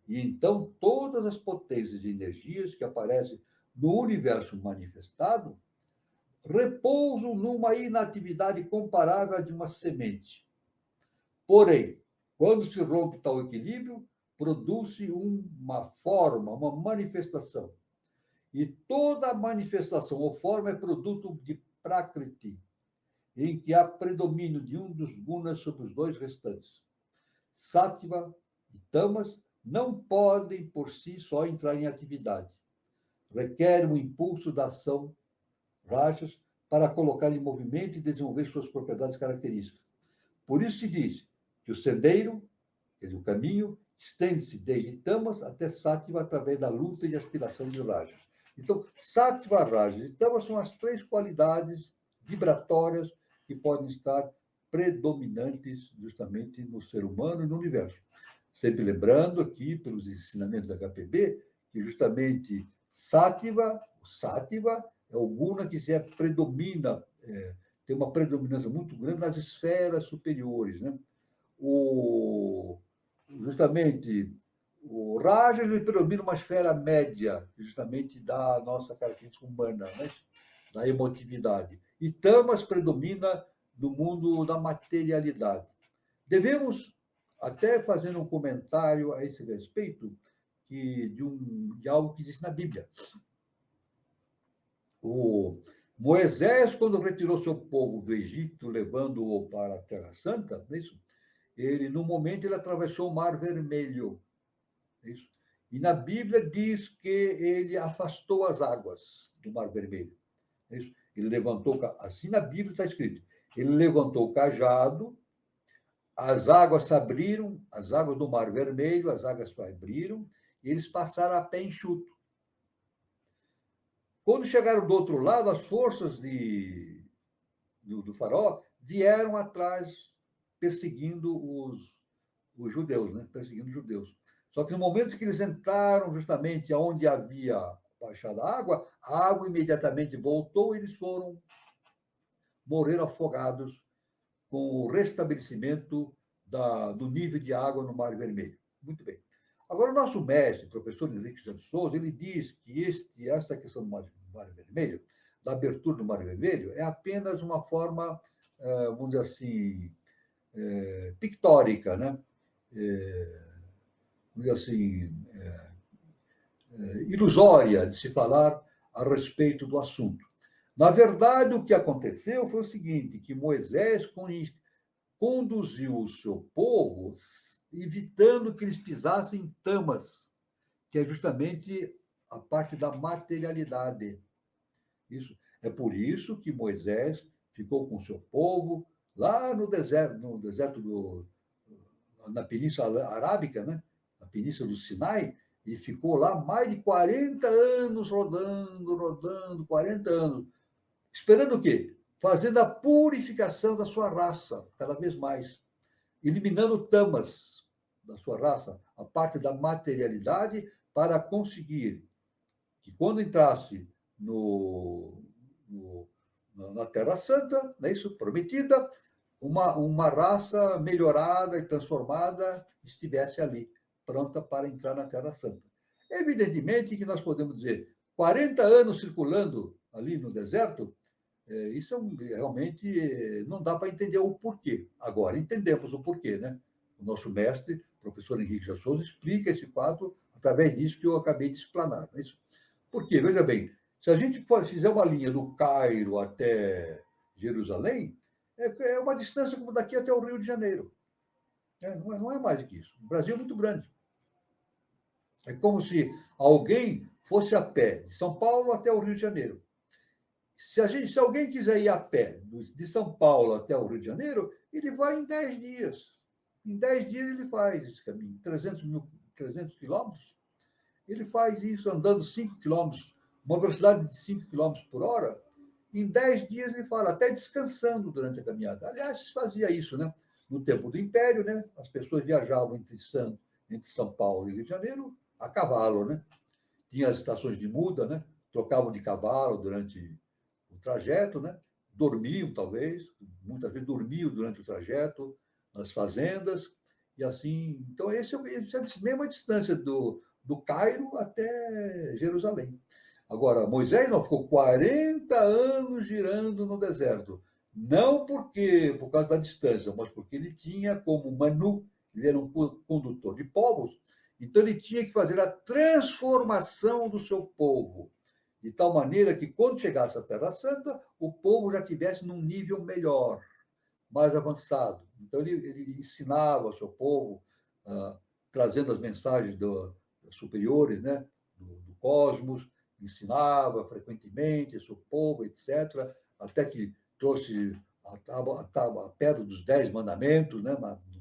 E então todas as potências e energias que aparecem no universo manifestado repousam numa inatividade comparável à de uma semente. Porém, quando se rompe tal equilíbrio, produz-se uma forma, uma manifestação. E toda manifestação ou forma é produto de Prakriti, em que há predomínio de um dos gunas sobre os dois restantes. Sattva e Tamas não podem por si só entrar em atividade. Requer um impulso da ação, rajas, para colocar em movimento e desenvolver suas propriedades características. Por isso se diz que o sendeiro, quer dizer, o caminho, estende-se desde Tamas até Sattva através da luta e aspiração de rajas. Então, Sattva, rajas e Tamas são as três qualidades vibratórias que podem estar predominantes justamente no ser humano e no universo. Sempre lembrando aqui, pelos ensinamentos da HPB, que justamente o Sattva é o guna que predomina, tem uma predominância muito grande nas esferas superiores, né? Justamente o Raja ele predomina uma esfera média, justamente da nossa característica humana, né? Da emotividade. E Tamas predomina no mundo da materialidade. Devemos até fazer um comentário a esse respeito de algo que existe na Bíblia. O Moisés, quando retirou seu povo do Egito, levando-o para a Terra Santa, é isso? No momento, ele atravessou o Mar Vermelho. É isso? E na Bíblia diz que ele afastou as águas do Mar Vermelho. É isso? Ele levantou, assim na Bíblia está escrito, ele levantou o cajado, as águas se abriram, as águas do Mar Vermelho, as águas se abriram, e eles passaram a pé enxuto. Quando chegaram do outro lado, as forças do faraó vieram atrás, perseguindo os judeus, né? Perseguindo os judeus. Só que no momento que eles entraram justamente onde havia baixado a água imediatamente voltou e eles morreram afogados com o restabelecimento do nível de água no Mar Vermelho. Muito bem. Agora, o nosso mestre, o professor Henrique Santos Souza, ele diz que essa questão do Mar Vermelho, da abertura do Mar Vermelho, é apenas uma forma, vamos dizer assim, pictórica, né? Vamos dizer assim, ilusória de se falar a respeito do assunto. Na verdade, o que aconteceu foi o seguinte, que Moisés conduziu o seu povo evitando que eles pisassem em Tamas, que é justamente a parte da materialidade. Isso. É por isso que Moisés ficou com o seu povo lá no deserto na Península Arábica, né? Na Península do Sinai, e ficou lá mais de 40 anos rodando, 40 anos. Esperando o quê? Fazendo a purificação da sua raça, cada vez mais. Eliminando tamas da sua raça, a parte da materialidade, para conseguir que quando entrasse na Terra Santa, não é isso? Prometida, uma raça melhorada e transformada estivesse ali, pronta para entrar na Terra Santa. Evidentemente que nós podemos dizer, 40 anos circulando ali no deserto, isso realmente não dá para entender o porquê. Agora, entendemos o porquê, né? O nosso mestre, o professor Henrique de Souza, explica esse fato através disso que eu acabei de explanar. Não é isso? Por quê? Veja bem, se a gente fizer uma linha do Cairo até Jerusalém, é uma distância como daqui até o Rio de Janeiro. Não é mais do que isso. O Brasil é muito grande. É como se alguém fosse a pé de São Paulo até o Rio de Janeiro. Se alguém quiser ir a pé de São Paulo até o Rio de Janeiro, ele vai em 10 dias. Em 10 dias ele faz esse caminho, 300 quilômetros. Ele faz isso andando 5 quilômetros, uma velocidade de 5 quilômetros por hora. Em 10 dias ele fala, até descansando durante a caminhada. Aliás, fazia isso, né? No tempo do Império, né? As pessoas viajavam entre São Paulo e Rio de Janeiro a cavalo, né? Tinha as estações de muda, né? Trocavam de cavalo durante o trajeto, né? Dormiam, talvez, muitas vezes dormiam durante o trajeto, nas fazendas, e assim. Então, essa é a mesma distância do Cairo até Jerusalém. Agora, Moisés não ficou 40 anos girando no deserto. Não por causa da distância, mas porque ele tinha como Manu, ele era um condutor de povos, então ele tinha que fazer a transformação do seu povo, de tal maneira que quando chegasse à Terra Santa, o povo já estivesse num nível melhor, mais avançado. Então ele ensinava ao seu povo, trazendo as mensagens superiores, né, do cosmos, ensinava frequentemente ao seu povo, etc., até que trouxe a pedra dos 10 mandamentos, né,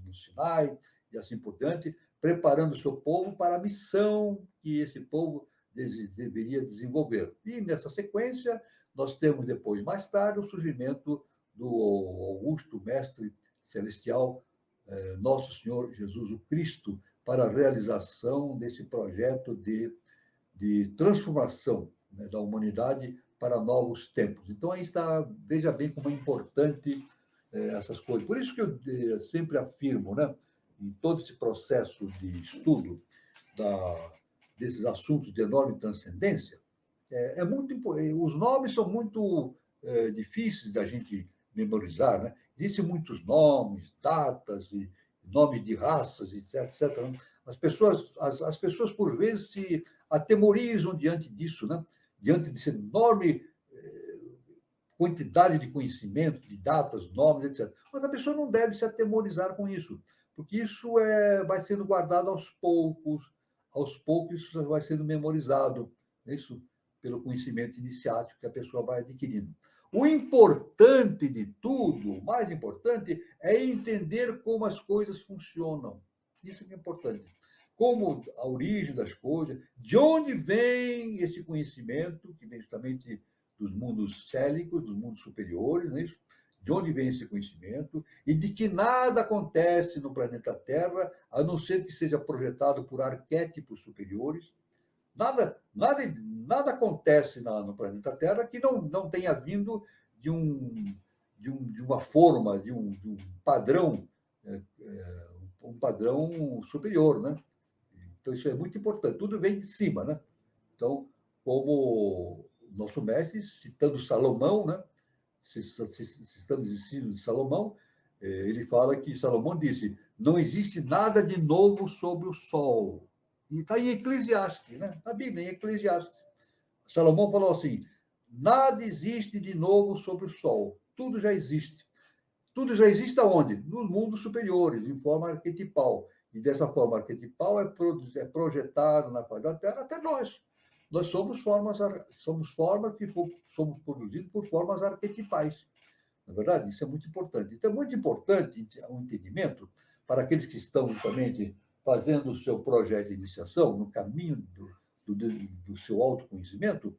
no Sinai, e assim por diante, preparando o seu povo para a missão que esse povo deveria desenvolver. E, nessa sequência, nós temos depois, mais tarde, o surgimento do augusto mestre celestial, Nosso Senhor Jesus o Cristo, para a realização desse projeto de transformação, né, da humanidade para novos tempos. Então, aí está, veja bem como é importante essas coisas. Por isso que eu sempre afirmo, né, em todo esse processo de estudo desses assuntos de enorme transcendência, os nomes são muito difíceis da gente memorizar, né? Existem muitos nomes, datas e nomes de raças, etc, etc. As pessoas por vezes se atemorizam diante disso, né? Diante dessa enorme quantidade de conhecimento, de datas, nomes, etc. Mas a pessoa não deve se atemorizar com isso, porque isso vai sendo guardado aos poucos isso vai sendo memorizado, isso pelo conhecimento iniciático que a pessoa vai adquirindo. O importante de tudo, o mais importante, é entender como as coisas funcionam. Isso é importante. Como a origem das coisas, de onde vem esse conhecimento, que vem justamente dos mundos célicos, dos mundos superiores, não é isso? De onde vem esse conhecimento e de que nada acontece no planeta Terra, a não ser que seja projetado por arquétipos superiores. Nada acontece no planeta Terra que não tenha vindo de uma forma, de um padrão, um padrão superior, né? Então, isso é muito importante. Tudo vem de cima, né? Então, como nosso mestre, citando Salomão, né? Citando os ensinos de Salomão, ele fala que Salomão disse: não existe nada de novo sobre o sol. E está em Eclesiastes, né? Na Bíblia, em Eclesiastes. Salomão falou assim: nada existe de novo sobre o sol. Tudo já existe. Tudo já existe aonde? Nos mundos superiores, em forma arquetipal. E dessa forma arquetipal é projetado na face da Terra até nós. Nós somos formas que somos produzidos por formas arquetipais. Na verdade, isso é muito importante. Então, é muito importante o entendimento para aqueles que estão justamente fazendo o seu projeto de iniciação, no caminho do seu autoconhecimento,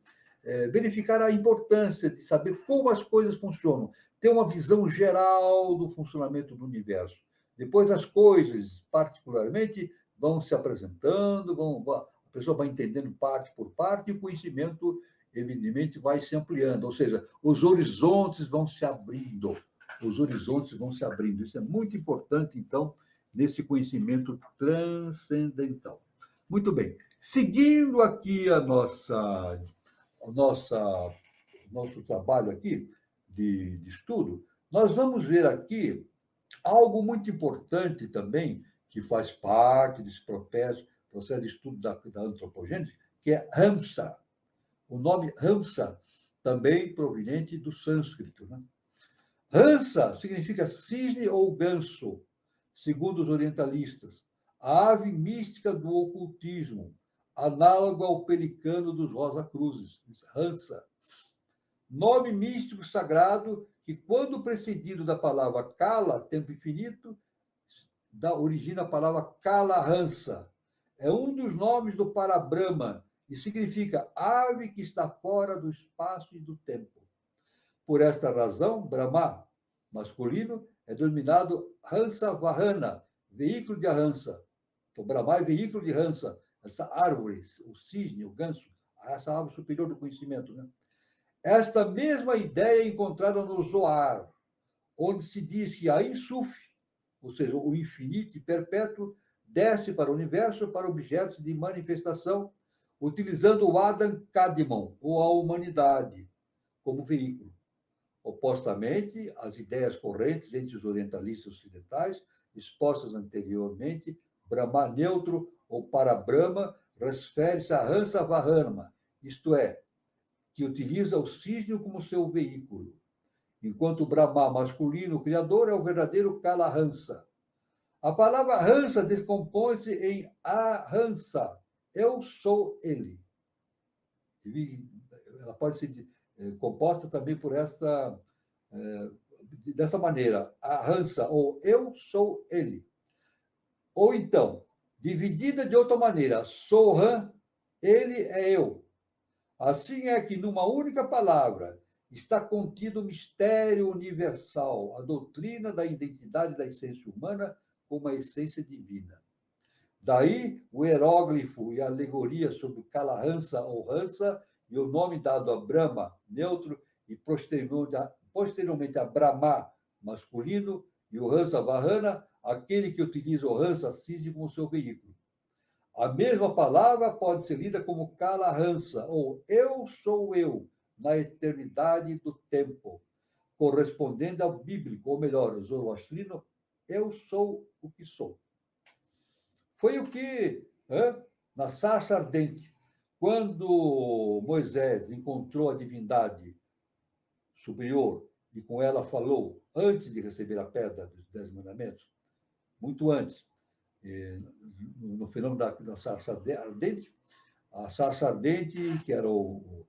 verificar a importância de saber como as coisas funcionam, ter uma visão geral do funcionamento do universo. Depois, as coisas, particularmente, vão se apresentando, a pessoa vai entendendo parte por parte, e o conhecimento, evidentemente, vai se ampliando. Ou seja, os horizontes vão se abrindo. Os horizontes vão se abrindo. Isso é muito importante, então, nesse conhecimento transcendental. Muito bem. Seguindo aqui o nosso trabalho aqui de estudo, nós vamos ver aqui algo muito importante também, que faz parte desse processo de estudo da antropogênese, que é Ramsa. O nome Ramsa, também proveniente do sânscrito, né? Ramsa significa cisne ou ganso, segundo os orientalistas, a ave mística do ocultismo, análogo ao pelicano dos Rosa-Cruzes, Ramsa. Nome místico sagrado que, quando precedido da palavra Kala, tempo infinito, origina a palavra Kalahansa. É um dos nomes do Parabrahma e significa ave que está fora do espaço e do tempo. Por esta razão, Brahma, masculino, é denominado Hansa Vahana, veículo de Hansa. Então, Brahma é veículo de Hansa, essa árvore, o cisne, o ganso, essa árvore superior do conhecimento. Né? Esta mesma ideia é encontrada no Zohar, onde se diz que a Insuf, ou seja, o infinito e perpétuo, desce para o universo para objetos de manifestação, utilizando o Adam Kadmon, ou a humanidade, como veículo. Opostamente, as ideias correntes entre os orientalistas ocidentais, expostas anteriormente, Brahma neutro ou Parabrahma, refere-se a Hansa Vahana, isto é, que utiliza o cisne como seu veículo, enquanto o Brahma masculino, o criador, é o verdadeiro Kalahansa. A palavra Hansa decompõe-se em Ahansa, eu sou ele. Ela pode ser composta também por dessa maneira, Ahansa, ou eu sou ele. Ou então, dividida de outra maneira, Sohan, ele é eu. Assim é que numa única palavra está contido o mistério universal, a doutrina da identidade da essência humana como a essência divina. Daí o hieróglifo e a alegoria sobre Kalahansa ou Hansa e o nome dado a Brahma, neutro, e posteriormente a Brahma, masculino, e o Hansa Vahana, aquele que utiliza o Hansa cisne como seu veículo. A mesma palavra pode ser lida como Kalahansa, ou eu sou eu, na eternidade do tempo, correspondendo ao bíblico, ou melhor, o zoroastrino, eu sou o que sou. Foi o que, na sarça ardente, quando Moisés encontrou a divindade superior e com ela falou, antes de receber a pedra dos 10 mandamentos, muito antes, no fenômeno da sarça ardente, a sarça ardente, que era o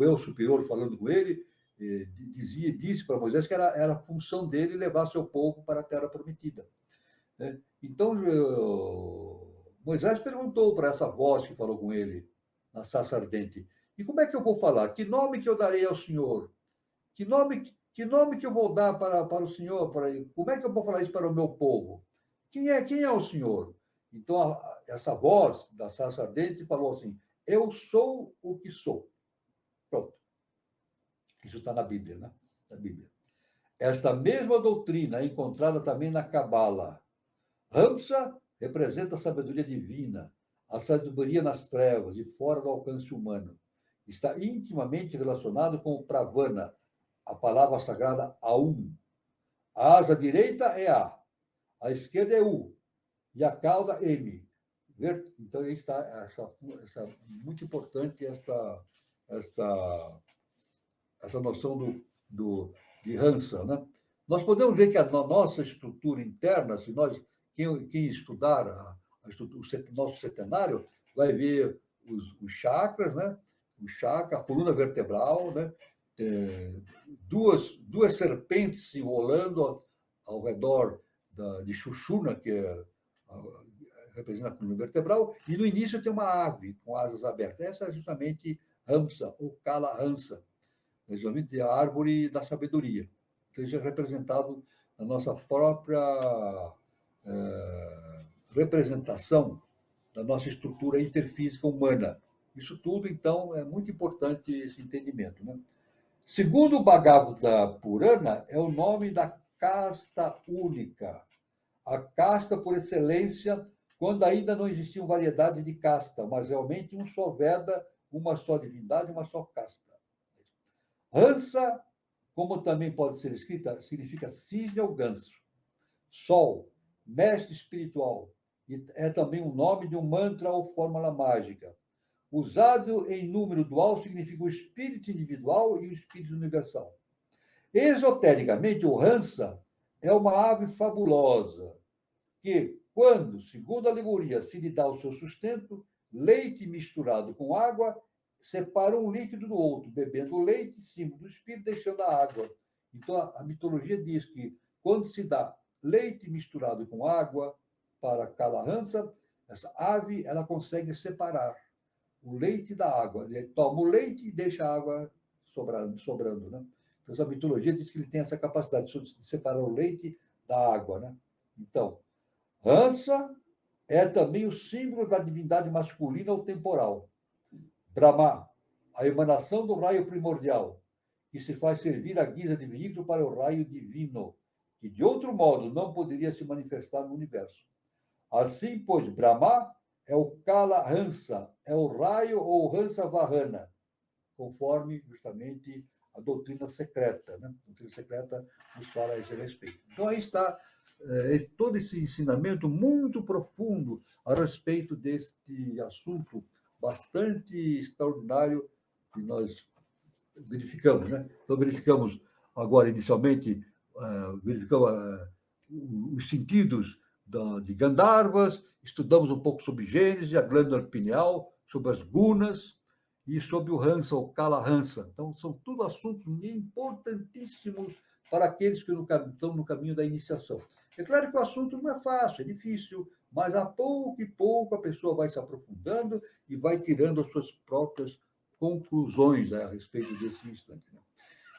eu superior falando com ele, disse para Moisés que era a função dele levar seu povo para a terra prometida. Então, Moisés perguntou para essa voz que falou com ele na sarça ardente, e como é que eu vou falar? Que nome que eu darei ao Senhor? Que nome que eu vou dar para o Senhor? Como é que eu vou falar isso para o meu povo? Quem é o Senhor? Então, essa voz da sarça ardente falou assim, eu sou o que sou. Pronto. Isso está na Bíblia, né? Na Bíblia. Esta mesma doutrina é encontrada também na Cabala. Hamsa representa a sabedoria divina, a sabedoria nas trevas e fora do alcance humano. Está intimamente relacionado com o Pravana, a palavra sagrada Aum. A asa direita é a esquerda é U, e a cauda M. Então, aí está muito importante essa noção de Hansa. Né? Nós podemos ver que na nossa estrutura interna, se quem estudar o nosso setenário, vai ver os chakras, né? O chakra, a coluna vertebral, né? Duas serpentes se enrolando ao redor de Sushumna, que representa a coluna vertebral, e no início tem uma ave com asas abertas. Essa é justamente Hamsa, ou Kalahansa, justamente a árvore da sabedoria. Seja representado na nossa própria representação da nossa estrutura interfísica humana. Isso tudo, então, é muito importante esse entendimento. Né? Segundo o Bhagavata Purana, é o nome da casta única. A casta por excelência, quando ainda não existiam variedades de casta, mas realmente um só Veda, uma só divindade, uma só casta. Hansa, como também pode ser escrita, significa cisne ou ganso. Sol, mestre espiritual, e é também o nome de um mantra ou fórmula mágica. Usado em número dual, significa o espírito individual e o espírito universal. Esotericamente, o Hansa é uma ave fabulosa, que, quando, segundo a alegoria, se lhe dá o seu sustento, leite misturado com água, separa um líquido do outro, bebendo o leite, símbolo do espírito, deixando a água. Então, a mitologia diz que, quando se dá leite misturado com água para Kala Hansa, essa ave ela consegue separar o leite da água. Ele toma o leite e deixa a água sobrando, né? Então, essa mitologia diz que ele tem essa capacidade de separar o leite da água, né? Então, Hansa é também o símbolo da divindade masculina ou temporal. Brahma, a emanação do raio primordial, que se faz servir à guisa de veículo para o raio divino, que de outro modo não poderia se manifestar no universo. Assim, pois, Brahma é o Kala Hansa, é o raio ou Hansa Vahana, conforme justamente a doutrina secreta, né? A doutrina secreta nos fala a esse respeito. Então, aí está todo esse ensinamento muito profundo a respeito deste assunto bastante extraordinário que nós verificamos, né? Então, verificamos agora, inicialmente, verificamos os sentidos de Gandharvas, estudamos um pouco sobre Gênesis, a glândula pineal, sobre as gunas e sobre o Hansa, o Kala Hansa. Então, são tudo assuntos importantíssimos para aqueles que estão no caminho da iniciação. É claro que o assunto não é fácil, é difícil, mas a pouco e pouco a pessoa vai se aprofundando e vai tirando as suas próprias conclusões a respeito desse instante. Né?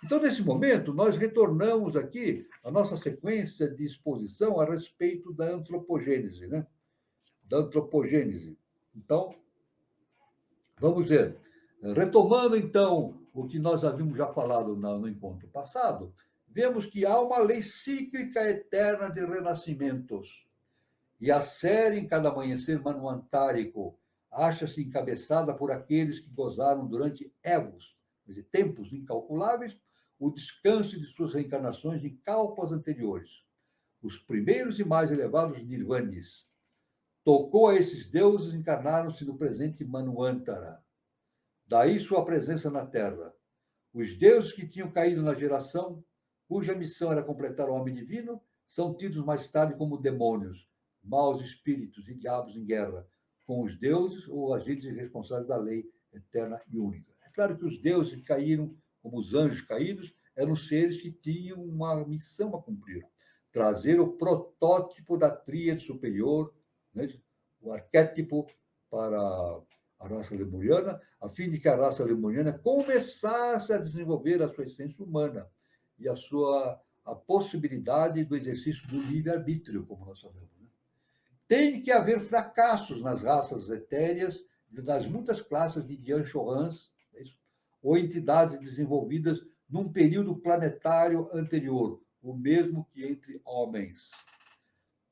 Então, nesse momento, nós retornamos aqui à nossa sequência de exposição a respeito da antropogênese, né? Da antropogênese. Então, vamos ver. Retomando, então, o que nós havíamos já falado no encontro passado, vemos que há uma lei cíclica eterna de renascimentos. E a série em cada amanhecer manuantárico acha-se encabeçada por aqueles que gozaram durante évos, quer dizer, tempos incalculáveis, o descanso de suas reencarnações em kalpas anteriores. Os primeiros e mais elevados nirvanis. Tocou a esses deuses, encarnaram-se no presente Manvantara. Daí sua presença na Terra. Os deuses que tinham caído na geração, cuja missão era completar o homem divino, são tidos mais tarde como demônios, maus espíritos e diabos em guerra com os deuses ou agentes responsáveis da lei eterna e única. É claro que os deuses que caíram, como os anjos caídos, eram seres que tinham uma missão a cumprir, trazer o protótipo da tríade superior, né? O arquétipo para a raça lemuriana, a fim de que a raça lemuriana começasse a desenvolver a sua essência humana e a possibilidade do exercício do livre-arbítrio, como nós falamos. Né? Tem que haver fracassos nas raças etéreas das muitas classes de Dian Chorans, ou entidades desenvolvidas num período planetário anterior, o mesmo que entre homens.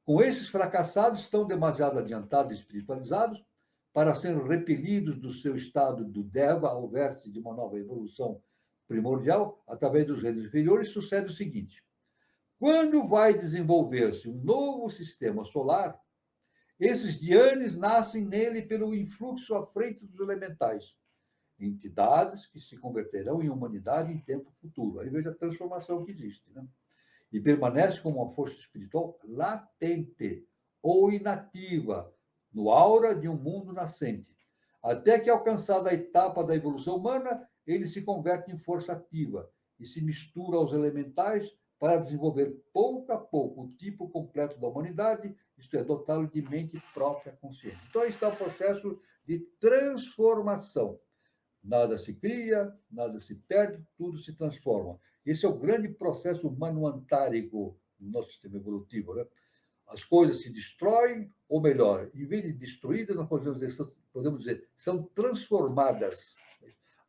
Com esses fracassados, estão demasiado adiantados e espiritualizados para serem repelidos do seu estado do Deva ao vértice de uma nova evolução primordial, através dos reinos inferiores, sucede o seguinte. Quando vai desenvolver-se um novo sistema solar, esses Dhyanis nascem nele pelo influxo à frente dos elementais, entidades que se converterão em humanidade em tempo futuro. Aí veja a transformação que existe, né? E permanece como uma força espiritual latente ou inativa no aura de um mundo nascente, até que, alcançada a etapa da evolução humana, ele se converte em força ativa e se mistura aos elementais para desenvolver pouco a pouco o tipo completo da humanidade, isto é, dotá-lo de mente própria consciente. Então, aí está o processo de transformação. Nada se cria, nada se perde, tudo se transforma. Esse é o grande processo manuantárico do nosso sistema evolutivo, né? As coisas se destroem, ou melhor, em vez de destruídas, nós podemos dizer são transformadas.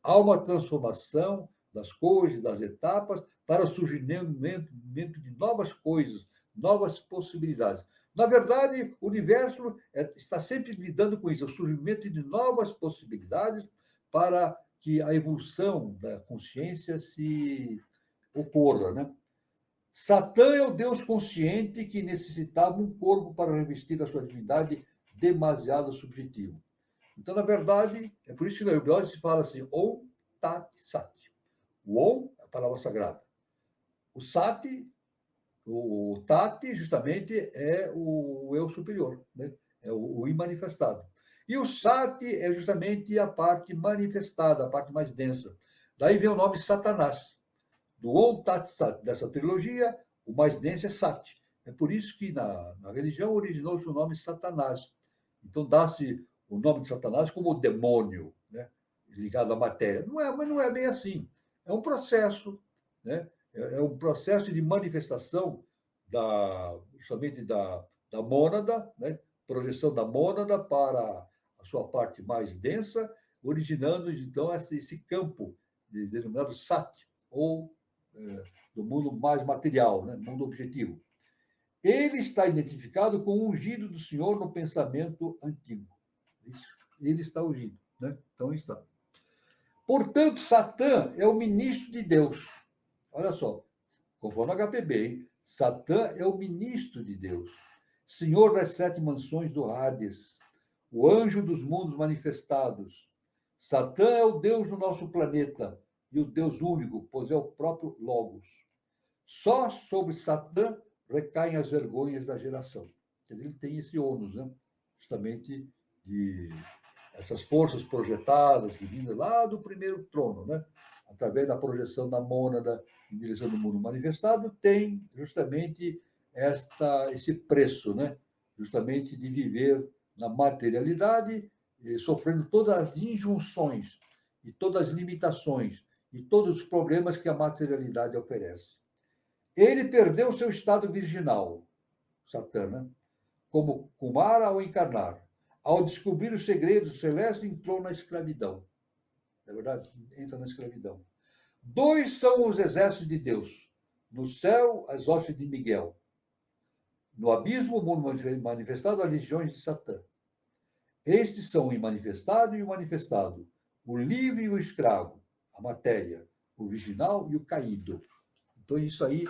Há uma transformação das coisas, das etapas, para o surgimento de novas coisas, novas possibilidades. Na verdade, o universo está sempre lidando com isso, o surgimento de novas possibilidades para que a evolução da consciência se ocorra, né? Satã é o Deus consciente que necessitava um corpo para revestir a sua divindade demasiado subjetiva. Então, na verdade, é por isso que na Bíblia se fala assim, Om Tat Sat. O Om é a palavra sagrada. O Sat, o Tat, justamente, é o eu superior, né? É o imanifestado. E o Sat é justamente a parte manifestada, a parte mais densa. Daí vem o nome Satanás. Do Om Tat Sat, dessa trilogia, o mais denso é Sat, É por isso que na religião originou-se o nome Satanás. Então, dá-se o nome de Satanás como demônio, né? Ligado à matéria. Não é, mas não é bem assim. É um processo, né? É um processo de manifestação justamente da mônada, né? Projeção da mônada para a sua parte mais densa, originando, então, esse campo denominado Sat, ou do mundo mais material, né? Mundo objetivo. Ele está identificado com o ungido do Senhor no pensamento antigo. Isso. Ele está ungido, né? Então está. Portanto, Satã é o ministro de Deus. Olha só, conforme o HPB, hein? Satã é o ministro de Deus, senhor das 7 mansões do Hades, o anjo dos mundos manifestados. Satã é o Deus do nosso planeta e o Deus único, pois é o próprio Logos. Só sobre Satã recaem as vergonhas da geração. Ele tem esse ônus, né? Justamente de essas forças projetadas, vindas lá do primeiro trono, né? Através da projeção da mônada em direção do mundo manifestado, tem justamente esse preço, né? Justamente de viver na materialidade, sofrendo todas as injunções e todas as limitações e todos os problemas que a materialidade oferece. Ele perdeu o seu estado virginal, Satã, né? Como Kumara ao encarnar. Ao descobrir os segredos celestes, entrou na escravidão. É verdade? Entra na escravidão. 2 são os exércitos de Deus. No céu, as hostes de Miguel. No abismo, o mundo manifestado, as legiões de Satã. Estes são o imanifestado e o manifestado, o livre e o escravo, a matéria, o virginal e o caído. Então, isso aí.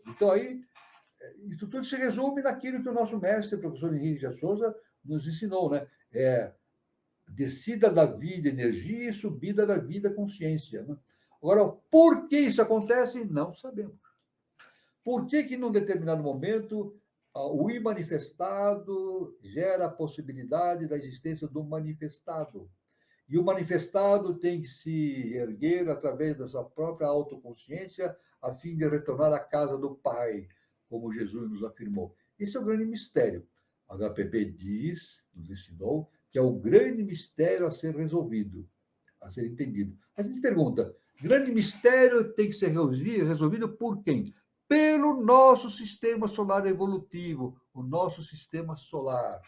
Então, aí, isso tudo se resume naquilo que o nosso mestre, o professor Henrique de Souza, nos ensinou, né? Descida da vida, energia, e subida da vida, consciência. Né? Agora, por que isso acontece? Não sabemos. Por que num determinado momento, o imanifestado gera a possibilidade da existência do manifestado? E o manifestado tem que se erguer através da sua própria autoconsciência, a fim de retornar à casa do Pai, como Jesus nos afirmou. Esse é o grande mistério. A HPP nos ensinou, que é o grande mistério a ser resolvido, a ser entendido. A gente pergunta, grande mistério tem que ser resolvido por quem? Pelo nosso sistema solar evolutivo, o nosso sistema solar.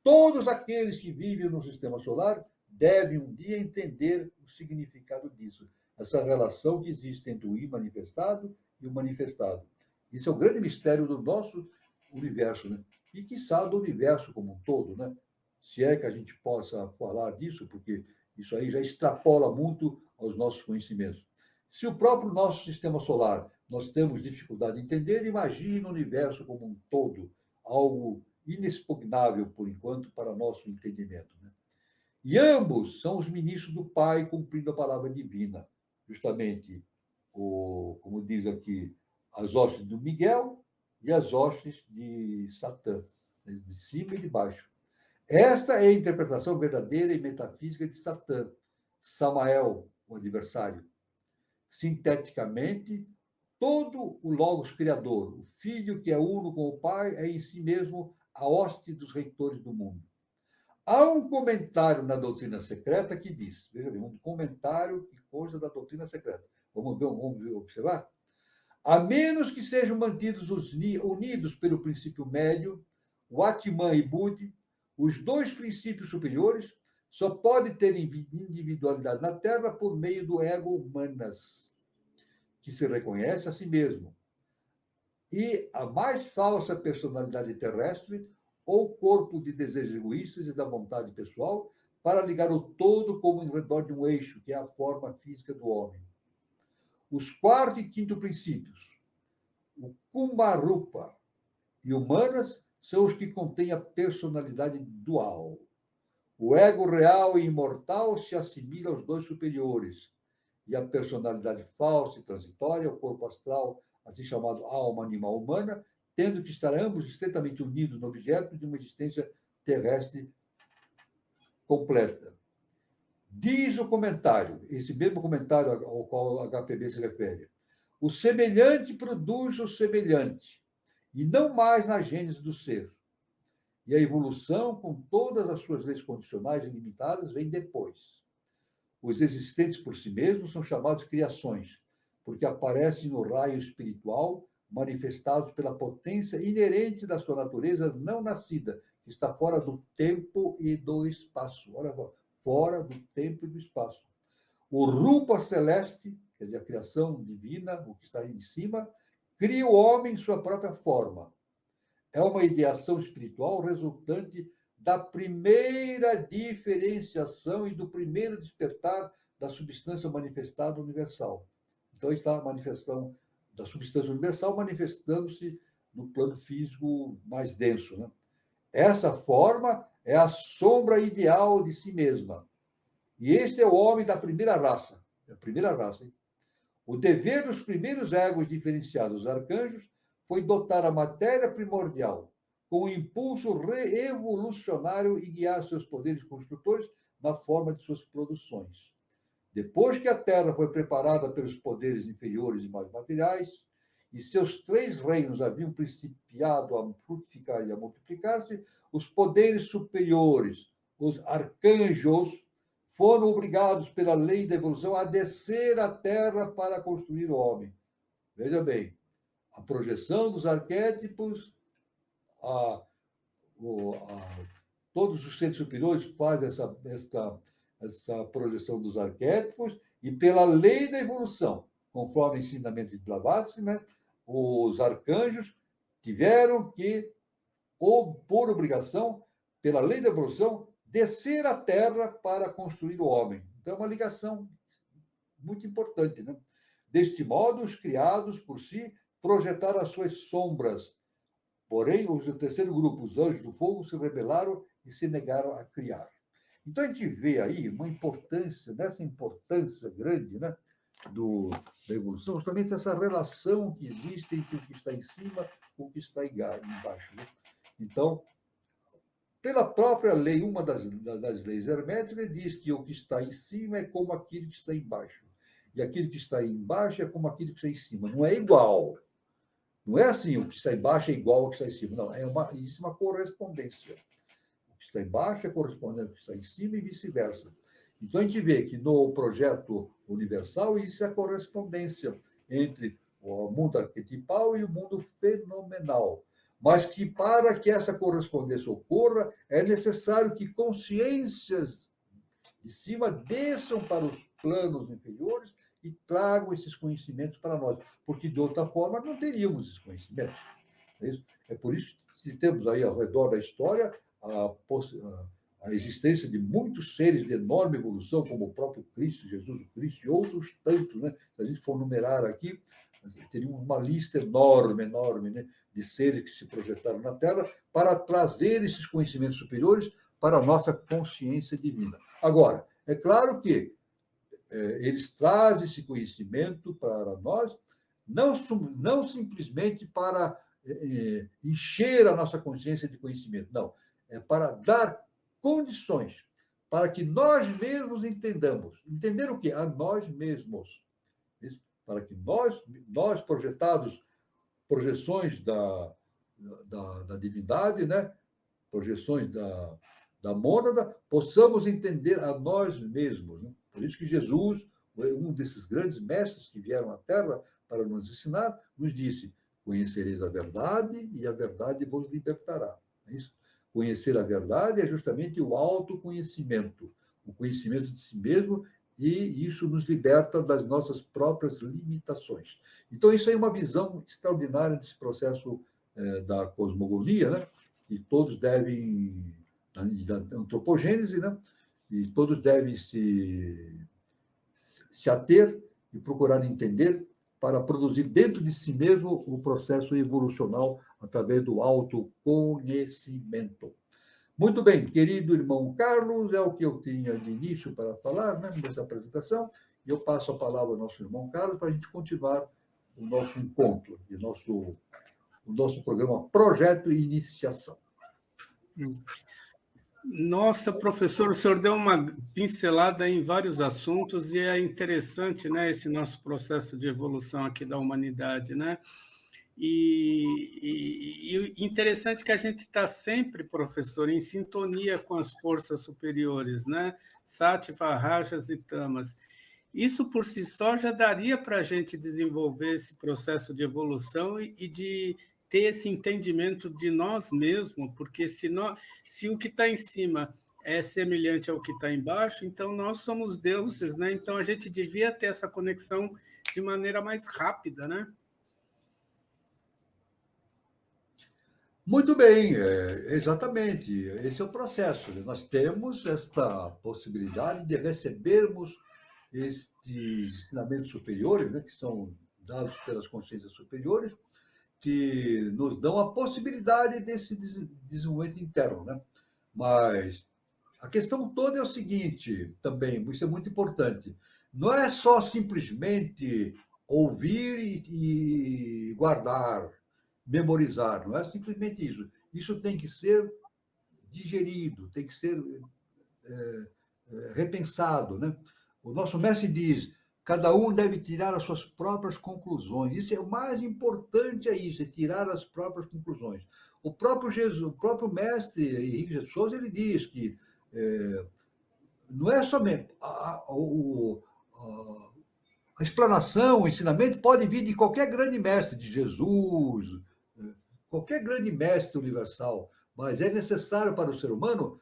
Todos aqueles que vivem no sistema solar devem um dia entender o significado disso, essa relação que existe entre o imanifestado e o manifestado. Isso é o grande mistério do nosso universo, né? E, quiçá, do universo como um todo, né? Se é que a gente possa falar disso, porque isso aí já extrapola muito aos nossos conhecimentos. Se o próprio nosso sistema solar nós temos dificuldade de entender, imagine o universo como um todo, algo inexpugnável, por enquanto, para nosso entendimento. Né? E ambos são os ministros do Pai cumprindo a palavra divina. Justamente, como diz aqui, as hostes do Miguel e as hostes de Satã, de cima e de baixo. Esta é a interpretação verdadeira e metafísica de Satã, Samael, o adversário. Sinteticamente, todo o Logos Criador, o Filho que é uno com o Pai, é em si mesmo a hoste dos reitores do mundo. Há um comentário na doutrina secreta que diz, veja bem, um comentário que consta da doutrina secreta. Vamos observar? A menos que sejam mantidos unidos pelo princípio médio, o Atman e Budi, os 2 princípios superiores, só pode ter individualidade na Terra por meio do ego humanas, que se reconhece a si mesmo. E a mais falsa personalidade terrestre, ou corpo de desejos egoístas e da vontade pessoal, para ligar o todo como em redor de um eixo, que é a forma física do homem. Os 4º e 5º princípios, o Kumarupa e o Manas, são os que contêm a personalidade dual. O ego real e imortal se assimila aos 2 superiores, e a personalidade falsa e transitória, o corpo astral, assim chamado alma animal humana, tendo que estar ambos estreitamente unidos no objeto de uma existência terrestre completa. Diz o comentário, esse mesmo comentário ao qual o HPB se refere, O semelhante produz o semelhante, e não mais na gênese do ser. E a evolução, com todas as suas leis condicionais e limitadas, vem depois. Os existentes por si mesmos são chamados criações, porque aparecem no raio espiritual, manifestados pela potência inerente da sua natureza não nascida, que está fora do tempo e do espaço. Olha só, fora do tempo e do espaço. O Rupa celeste, quer dizer, a criação divina, o que está aí em cima, cria o homem em sua própria forma. É uma ideação espiritual resultante da primeira diferenciação e do primeiro despertar da substância manifestada universal. Então, está a manifestação da substância universal manifestando-se no plano físico mais denso, né? Essa forma é a sombra ideal de si mesma. E este é o homem da primeira raça. É a primeira raça, hein? O dever dos primeiros egos diferenciados, os arcanjos, foi dotar a matéria primordial com o impulso reevolucionário e guiar seus poderes construtores na forma de suas produções. Depois que a Terra foi preparada pelos poderes inferiores e mais materiais, e seus 3 reinos haviam principiado a frutificar e a multiplicar-se, os poderes superiores, os arcanjos, foram obrigados pela lei da evolução a descer à Terra para construir o homem. Veja bem, a projeção dos arquétipos, todos os seres superiores fazem essa projeção dos arquétipos, e pela lei da evolução, conforme o ensinamento de Blavatsky, né, os arcanjos tiveram que, ou por obrigação, pela lei da evolução, descer à Terra para construir o homem. Então, é uma ligação muito importante, né? Deste modo, os criados por si projetaram as suas sombras. Porém, os do terceiro grupo, os anjos do fogo, se rebelaram e se negaram a criar. Então, a gente vê aí uma importância, nessa importância grande, né, da evolução, justamente essa relação que existe entre o que está em cima e o que está embaixo, né? Então, pela própria lei, uma das leis herméticas diz que o que está em cima é como aquilo que está embaixo. E aquilo que está embaixo é como aquilo que está em cima. Não é igual. Não é assim, o que está embaixo é igual ao que está em cima. Não, existe uma correspondência. O que está embaixo é correspondente ao que está em cima e vice-versa. Então, a gente vê que no projeto universal existe a correspondência entre o mundo arquetipal e o mundo fenomenal. Mas que, para que essa correspondência ocorra, é necessário que consciências de cima desçam para os planos inferiores e tragam esses conhecimentos para nós, porque, de outra forma, não teríamos esses conhecimentos. É por isso que temos aí, ao redor da história, a existência de muitos seres de enorme evolução, como o próprio Cristo, Jesus o Cristo, e outros tantos, né? Se a gente for numerar aqui, teríamos uma lista enorme, né, de seres que se projetaram na Terra para trazer esses conhecimentos superiores para a nossa consciência divina. Agora, é claro que eles trazem esse conhecimento para nós, não simplesmente para encher a nossa consciência de conhecimento, não. É para dar condições para que nós mesmos entendamos. Entender o quê? A nós mesmos. Isso? Para que nós projeções da divindade, né? Projeções da mônada, possamos entender a nós mesmos. Né? Por isso que Jesus, um desses grandes mestres que vieram à Terra para nos ensinar, nos disse: conhecereis a verdade e a verdade vos libertará. É isso? Conhecer a verdade é justamente o autoconhecimento, o conhecimento de si mesmo, e isso nos liberta das nossas próprias limitações. Então, isso é uma visão extraordinária desse processo da cosmogonia, né? E todos devem, da antropogênese, né? E todos devem se ater e procurar entender para produzir dentro de si mesmo o processo evolucional através do autoconhecimento. Muito bem, querido irmão Carlos, é o que eu tinha de início para falar, né, nessa apresentação, e eu passo a palavra ao nosso irmão Carlos para a gente continuar o nosso encontro, o nosso programa Projeto Iniciação. Nossa, professor, o senhor deu uma pincelada em vários assuntos e é interessante, né, esse nosso processo de evolução aqui da humanidade, né? E interessante que a gente está sempre, professor, em sintonia com as forças superiores, né? Sattva, Rajas e Tamas. Isso por si só já daria para a gente desenvolver esse processo de evolução e de ter esse entendimento de nós mesmos, porque se o que está em cima é semelhante ao que está embaixo, então nós somos deuses, né? Então a gente devia ter essa conexão de maneira mais rápida, né? Muito bem, exatamente. Esse é o processo. Nós temos esta possibilidade de recebermos estes ensinamentos superiores, né, que são dados pelas consciências superiores, que nos dão a possibilidade desse desenvolvimento interno, né? Mas a questão toda é o seguinte, também, isso é muito importante. Não é só simplesmente ouvir e guardar, memorizar, não é simplesmente isso. Isso tem que ser digerido, tem que ser repensado, né? O nosso mestre diz: cada um deve tirar as suas próprias conclusões. Isso é o mais importante, é isso, é tirar as próprias conclusões. O próprio Jesus, o próprio mestre Henrique de Souza, ele diz que não é somente a explanação, o ensinamento pode vir de qualquer grande mestre, de Jesus, qualquer grande mestre universal, mas é necessário para o ser humano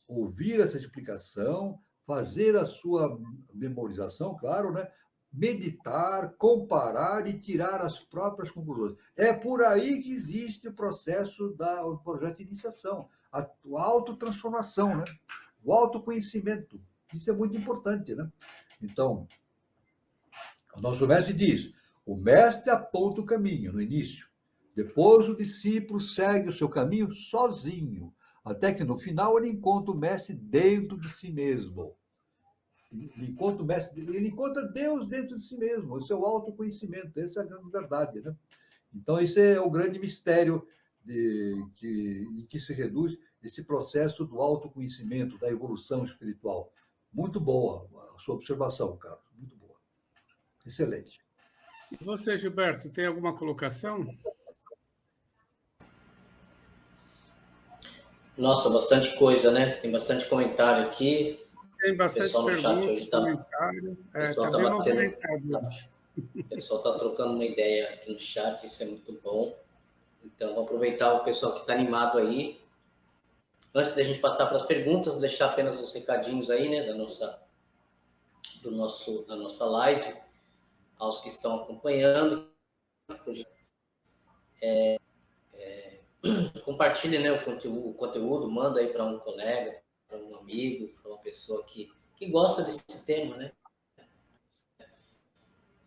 ouvir essa explicação, fazer a sua memorização, claro, né? Meditar, comparar e tirar as próprias conclusões. É por aí que existe o processo do projeto de iniciação, a autotransformação, né? O autoconhecimento. Isso é muito importante, né? Então, o nosso mestre diz: o mestre aponta o caminho no início. Depois o discípulo segue o seu caminho sozinho, até que no final ele encontra o mestre dentro de si mesmo. Ele encontra Deus dentro de si mesmo, o seu autoconhecimento. Essa é a grande verdade, né? Então, esse é o grande mistério em que se reduz esse processo do autoconhecimento, da evolução espiritual. Muito boa a sua observação, Carlos. Muito boa. Excelente. E você, Gilberto, tem alguma colocação? Nossa, bastante coisa, né? Tem bastante comentário aqui. Tem O bastante pessoal no chat perguntas, hoje comentário. pessoal Está tá bem batendo, movimentado hoje. o pessoal está trocando uma ideia aqui no chat, isso é muito bom. Então, vou aproveitar o pessoal que está animado aí. Antes da gente passar para as perguntas, vou deixar apenas uns recadinhos aí, né, da nossa live, aos que estão acompanhando. Compartilhe, né, o conteúdo, manda aí para um colega, para um amigo, para uma pessoa que gosta desse tema, né?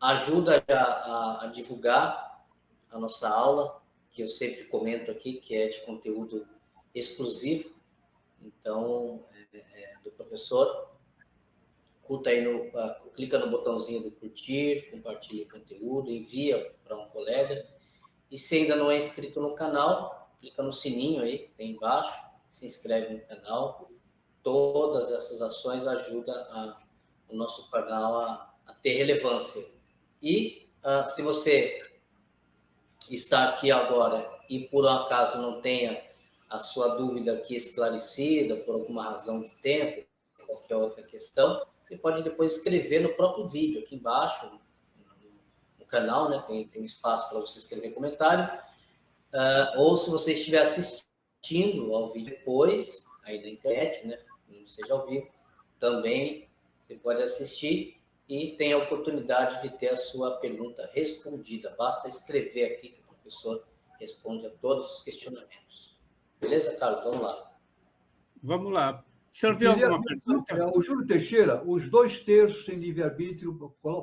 Ajuda a divulgar a nossa aula, que eu sempre comento aqui, que é de conteúdo exclusivo. Então, do professor, curta aí clica no botãozinho do curtir, compartilha o conteúdo, envia para um colega. E se ainda não é inscrito no canal, clica no sininho aí, tem embaixo, se inscreve no canal. Todas essas ações ajudam o nosso canal a ter relevância. E se você está aqui agora e por um acaso não tenha a sua dúvida aqui esclarecida por alguma razão de tempo, qualquer outra questão, você pode depois escrever no próprio vídeo aqui embaixo, no canal, né? Tem espaço para você escrever comentário. Ou se você estiver assistindo ao vídeo depois, aí na internet, né? Não seja ao vivo, também você pode assistir e tem a oportunidade de ter a sua pergunta respondida. Basta escrever aqui que o professor responde a todos os questionamentos. Beleza, Carlos? Vamos lá. Vamos lá. O senhor viu alguma pergunta? O Júlio Teixeira, os 2/3 sem livre-arbítrio,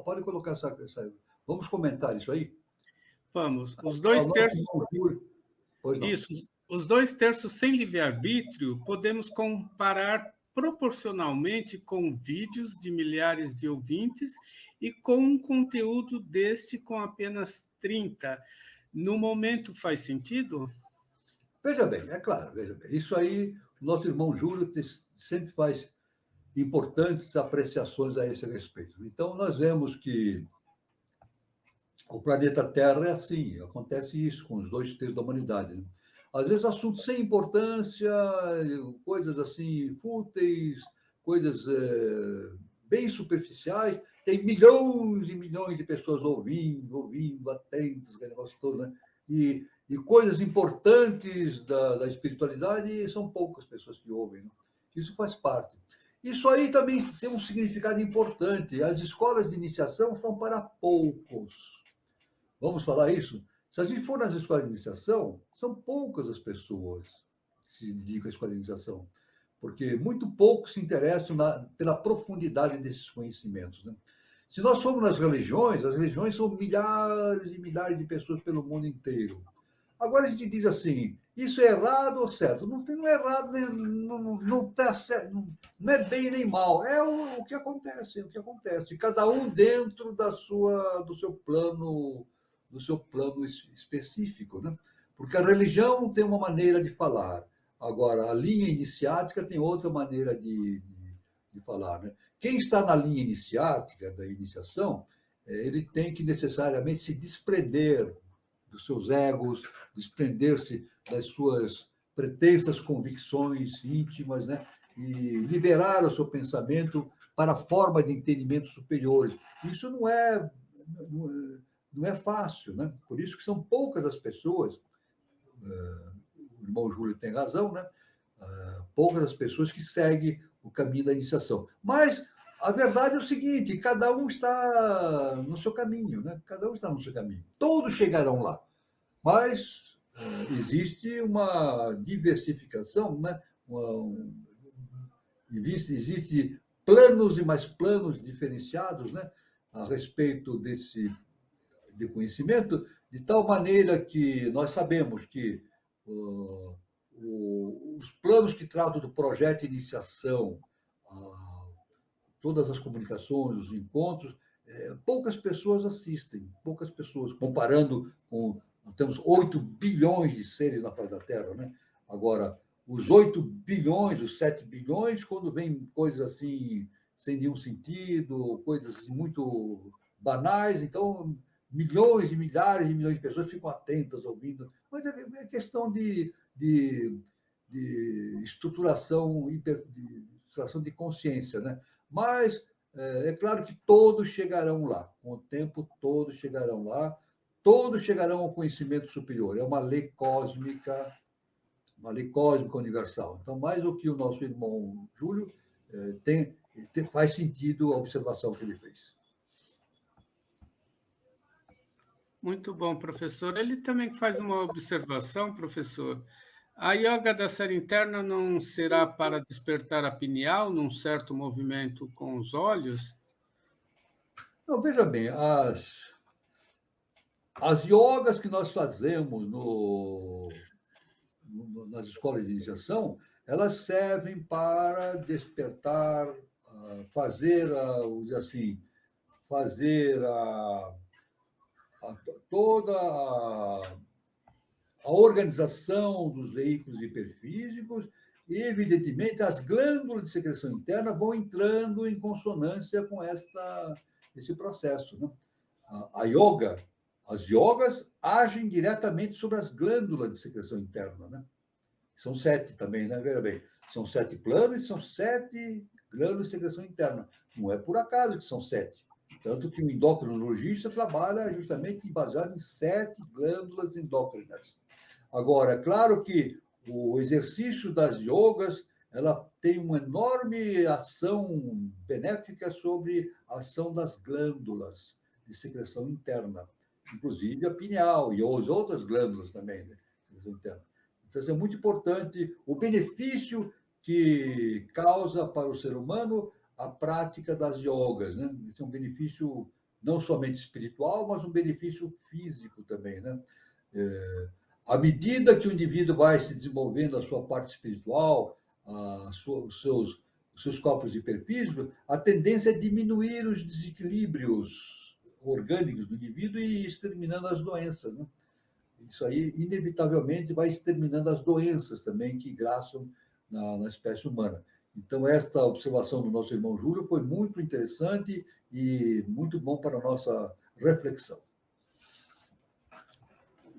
pode colocar essa. Vamos comentar isso aí? Vamos. Os 2/3. Pois não. Isso. Os 2/3 sem livre-arbítrio podemos comparar proporcionalmente com vídeos de milhares de ouvintes e com um conteúdo deste com apenas 30. No momento faz sentido? Veja bem, é claro, veja bem. Isso aí, nosso irmão Júlio sempre faz importantes apreciações a esse respeito. Então, nós vemos que o planeta Terra é assim, acontece isso com os 2/3 da humanidade. Né? Às vezes, assuntos sem importância, coisas assim, fúteis, coisas bem superficiais, tem milhões e milhões de pessoas ouvindo, atentos, aquele negócio todo, né? E coisas importantes da espiritualidade são poucas pessoas que ouvem. Né? Isso faz parte. Isso aí também tem um significado importante. As escolas de iniciação são para poucos. Vamos falar isso? Se a gente for nas escolas de iniciação, são poucas as pessoas que se dedicam à escola de iniciação, porque muito poucos se interessam pela profundidade desses conhecimentos. Né? Se nós formos nas religiões, as religiões são milhares e milhares de pessoas pelo mundo inteiro. Agora a gente diz assim, isso é errado ou certo? Não é errado, não tá certo, não é bem nem mal. É o que acontece, é o que acontece. Cada um dentro do seu plano específico, né? Porque a religião tem uma maneira de falar. Agora, a linha iniciática tem outra maneira de falar, né? Quem está na linha iniciática, da iniciação, ele tem que necessariamente se desprender dos seus egos, desprender-se das suas pretensas convicções íntimas, né? E liberar o seu pensamento para a forma de entendimento superiores. Isso não é fácil, né? Por isso que são poucas as pessoas, o irmão Júlio tem razão, né? Poucas as pessoas que seguem o caminho da iniciação. Mas a verdade é o seguinte, cada um está no seu caminho, né? Cada um está no seu caminho. Todos chegarão lá. Mas existe uma diversificação, né? Existe planos e mais planos diferenciados, né? A respeito de conhecimento, de tal maneira que nós sabemos que os planos que tratam do projeto de iniciação, todas as comunicações, os encontros, poucas pessoas assistem, poucas pessoas, comparando com. Nós temos 8 bilhões de seres na face da Terra, né? Agora, os 8 bilhões, os 7 bilhões, quando vem coisas assim, sem nenhum sentido, coisas assim, muito banais, então milhões e milhares de milhões de pessoas ficam atentas, ouvindo. Mas é questão de estruturação, de estruturação de consciência, né? Mas é claro que todos chegarão lá, com o tempo todos chegarão lá, todos chegarão ao conhecimento superior. É uma lei cósmica universal. Então, mais do que o nosso irmão Júlio, faz sentido a observação que ele fez. Muito bom, professor. Ele também faz uma observação, professor. A yoga da série interna não será para despertar a pineal num certo movimento com os olhos? Não, veja bem, as yogas que nós fazemos nas escolas de iniciação, elas servem para despertar, fazer toda a organização dos veículos hiperfísicos e, evidentemente, as glândulas de secreção interna vão entrando em consonância com esse processo. Né? As yogas agem diretamente sobre as glândulas de secreção interna. Né? São 7 também, né? Veja bem, são 7 planos e são 7 glândulas de secreção interna. Não é por acaso que são 7. Tanto que o endocrinologista trabalha justamente baseado em 7 glândulas endócrinas. Agora, é claro que o exercício das yogas, ela tem uma enorme ação benéfica sobre a ação das glândulas de secreção interna, inclusive a pineal e as outras glândulas também, né, de secreção interna. Então, isso é muito importante, o benefício que causa para o ser humano a prática das yogas, né? Esse é um benefício não somente espiritual, mas um benefício físico também, né? À medida que o indivíduo vai se desenvolvendo a sua parte espiritual, os seus corpos hiperfísicos, a tendência é diminuir os desequilíbrios orgânicos do indivíduo e exterminando as doenças, né? Isso aí, inevitavelmente, vai exterminando as doenças também que graçam na espécie humana. Então, esta observação do nosso irmão Júlio foi muito interessante e muito bom para a nossa reflexão.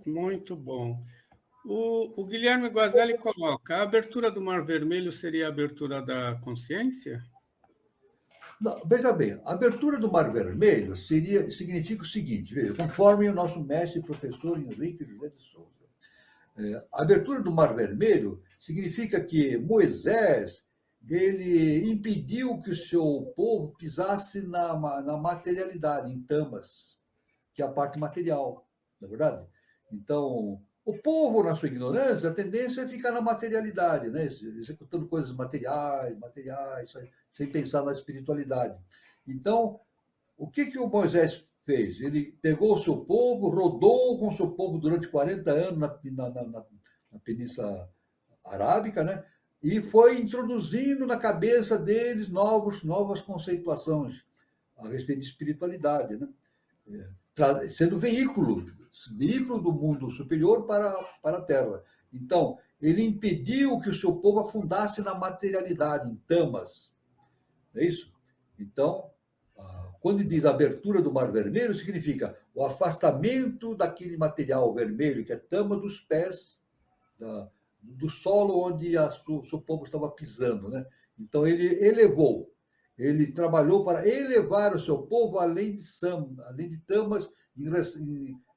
Muito bom. O Guilherme Guazelli coloca: a abertura do Mar Vermelho seria a abertura da consciência? Não, veja bem, a abertura do Mar Vermelho significa o seguinte, veja, conforme o nosso mestre e professor Henrique José de Souza. A abertura do Mar Vermelho significa que Moisés ele impediu que o seu povo pisasse na materialidade, em tamas, que é a parte material, não é verdade? Então, o povo, na sua ignorância, a tendência é ficar na materialidade, né? Executando coisas materiais, sem pensar na espiritualidade. Então, o que o Moisés fez? Ele pegou o seu povo, rodou com o seu povo durante 40 anos na Península Arábica, né? E foi introduzindo na cabeça deles novas conceituações a respeito de espiritualidade, né? Sendo veículo do mundo superior para a Terra. Então, ele impediu que o seu povo afundasse na materialidade, em tamas. Não é isso? Então, quando diz abertura do Mar Vermelho, significa o afastamento daquele material vermelho, que é tama dos pés, do solo onde o seu povo estava pisando. Né? Então, ele trabalhou para elevar o seu povo além de tamas,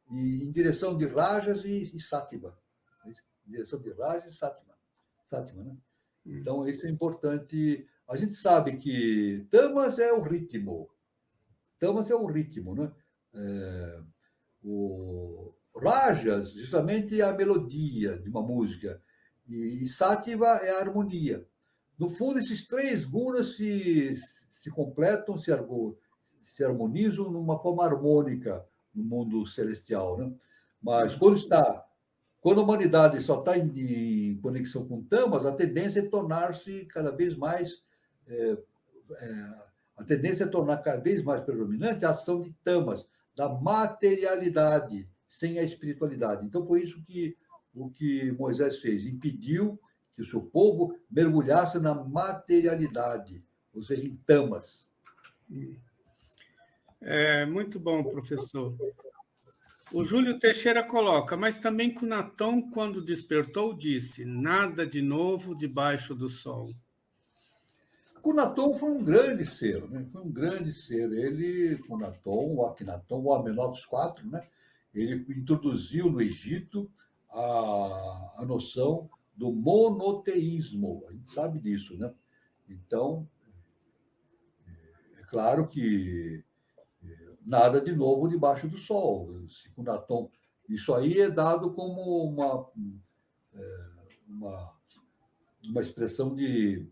em direção de Rajas e Sátiva. Em direção de Rajas e Sátima, né? Então, isso é importante. A gente sabe que tamas é o ritmo. Tamas é o ritmo, né? O Rajas, justamente, é a melodia de uma música. E Sátiva é a harmonia. No fundo, esses três gunas se completam, se harmonizam numa forma harmônica no mundo celestial. Né? Mas quando a humanidade só está em conexão com tamas, a tendência é tornar-se cada vez mais a tendência é tornar cada vez mais predominante a ação de tamas, da materialidade, sem a espiritualidade. Então, foi isso que o que Moisés fez, impediu que o seu povo mergulhasse na materialidade, ou seja, em tamas. Muito bom, professor. O Júlio Teixeira coloca: mas também Cunaton, quando despertou, disse: nada de novo debaixo do sol. Cunaton foi um grande ser, né? Foi um grande ser. Ele, Cunaton, o Akhenaton, o Amenófis IV, né? Ele introduziu no Egito a noção do monoteísmo. A gente sabe disso, né? Então, é claro que nada de novo debaixo do sol. Se Cunaton, isso aí é dado como uma expressão de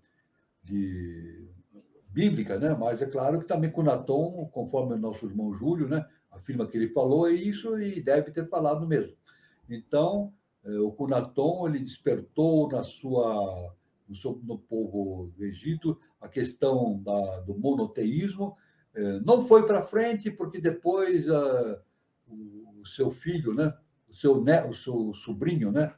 bíblica, né? Mas é claro que também Cunaton, conforme o nosso irmão Júlio, né, afirma que ele falou, é isso e deve ter falado mesmo. Então, o Cunaton ele despertou no povo do Egito a questão do monoteísmo. Não foi para frente porque depois o seu filho, né, o seu sobrinho, né,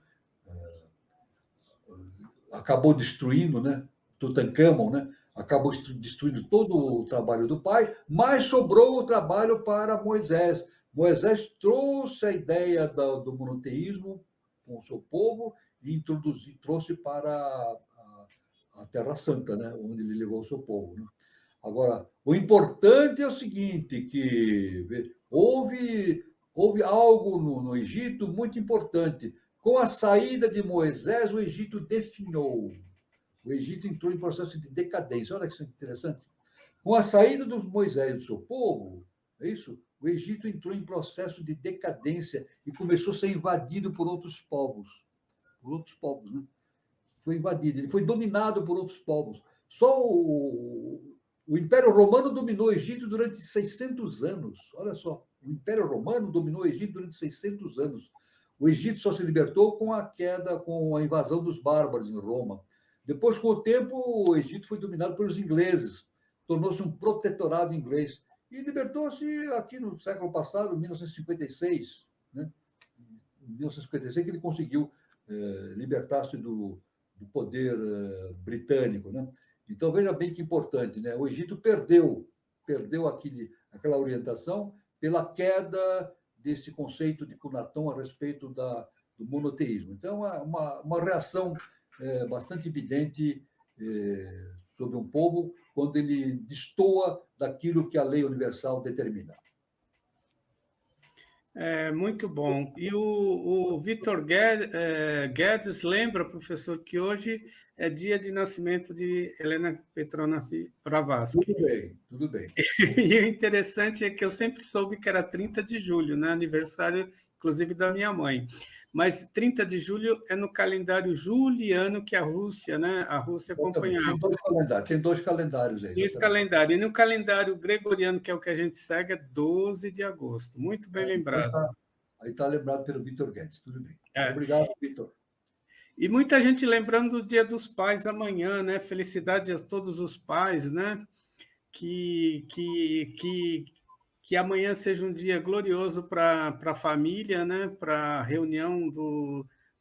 acabou destruindo, né, Tutankhamon, né, acabou destruindo todo o trabalho do pai, mas sobrou o trabalho para Moisés. Moisés trouxe a ideia do monoteísmo com o seu povo e trouxe para a Terra Santa, né, onde ele levou o seu povo. Né? Agora, o importante é o seguinte, que houve algo no Egito muito importante. Com a saída de Moisés, o Egito definhou. O Egito entrou em processo de decadência. Olha que interessante. Com a saída de Moisés e do seu povo, é isso? O Egito entrou em processo de decadência e começou a ser invadido por outros povos. Por outros povos, né? Foi invadido, ele foi dominado por outros povos. Só o Império Romano dominou o Egito durante 600 anos. Olha só, o Império Romano dominou o Egito durante 600 anos. O Egito só se libertou com com a invasão dos bárbaros em Roma. Depois, com o tempo, o Egito foi dominado pelos ingleses, tornou-se um protetorado inglês e libertou-se aqui no século passado, em 1956, né? Em 1956 que ele conseguiu libertar-se do do poder britânico, né? Então, veja bem que importante, né? O Egito perdeu aquela orientação pela queda desse conceito de Cunaton a respeito do monoteísmo. Então, uma reação bastante evidente sobre um povo quando ele destoa daquilo que a lei universal determina. Muito bom. E o Vitor Guedes lembra, professor, que hoje é dia de nascimento de Helena Petrovna Blavatsky. Tudo bem. E o interessante é que eu sempre soube que era 30 de julho, né? Aniversário, inclusive, da minha mãe. Mas 30 de julho é no calendário juliano que a Rússia, né? A Rússia acompanhava. Tem dois calendários aí. Dois calendários. E no calendário gregoriano, que é o que a gente segue, é 12 de agosto. Muito bem lembrado. Aí está lembrado pelo Vitor Guedes, tudo bem. É. Obrigado, Vitor. E muita gente lembrando do Dia dos Pais amanhã, né? Felicidade a todos os pais, né? Que amanhã seja um dia glorioso para a família, né? Para a reunião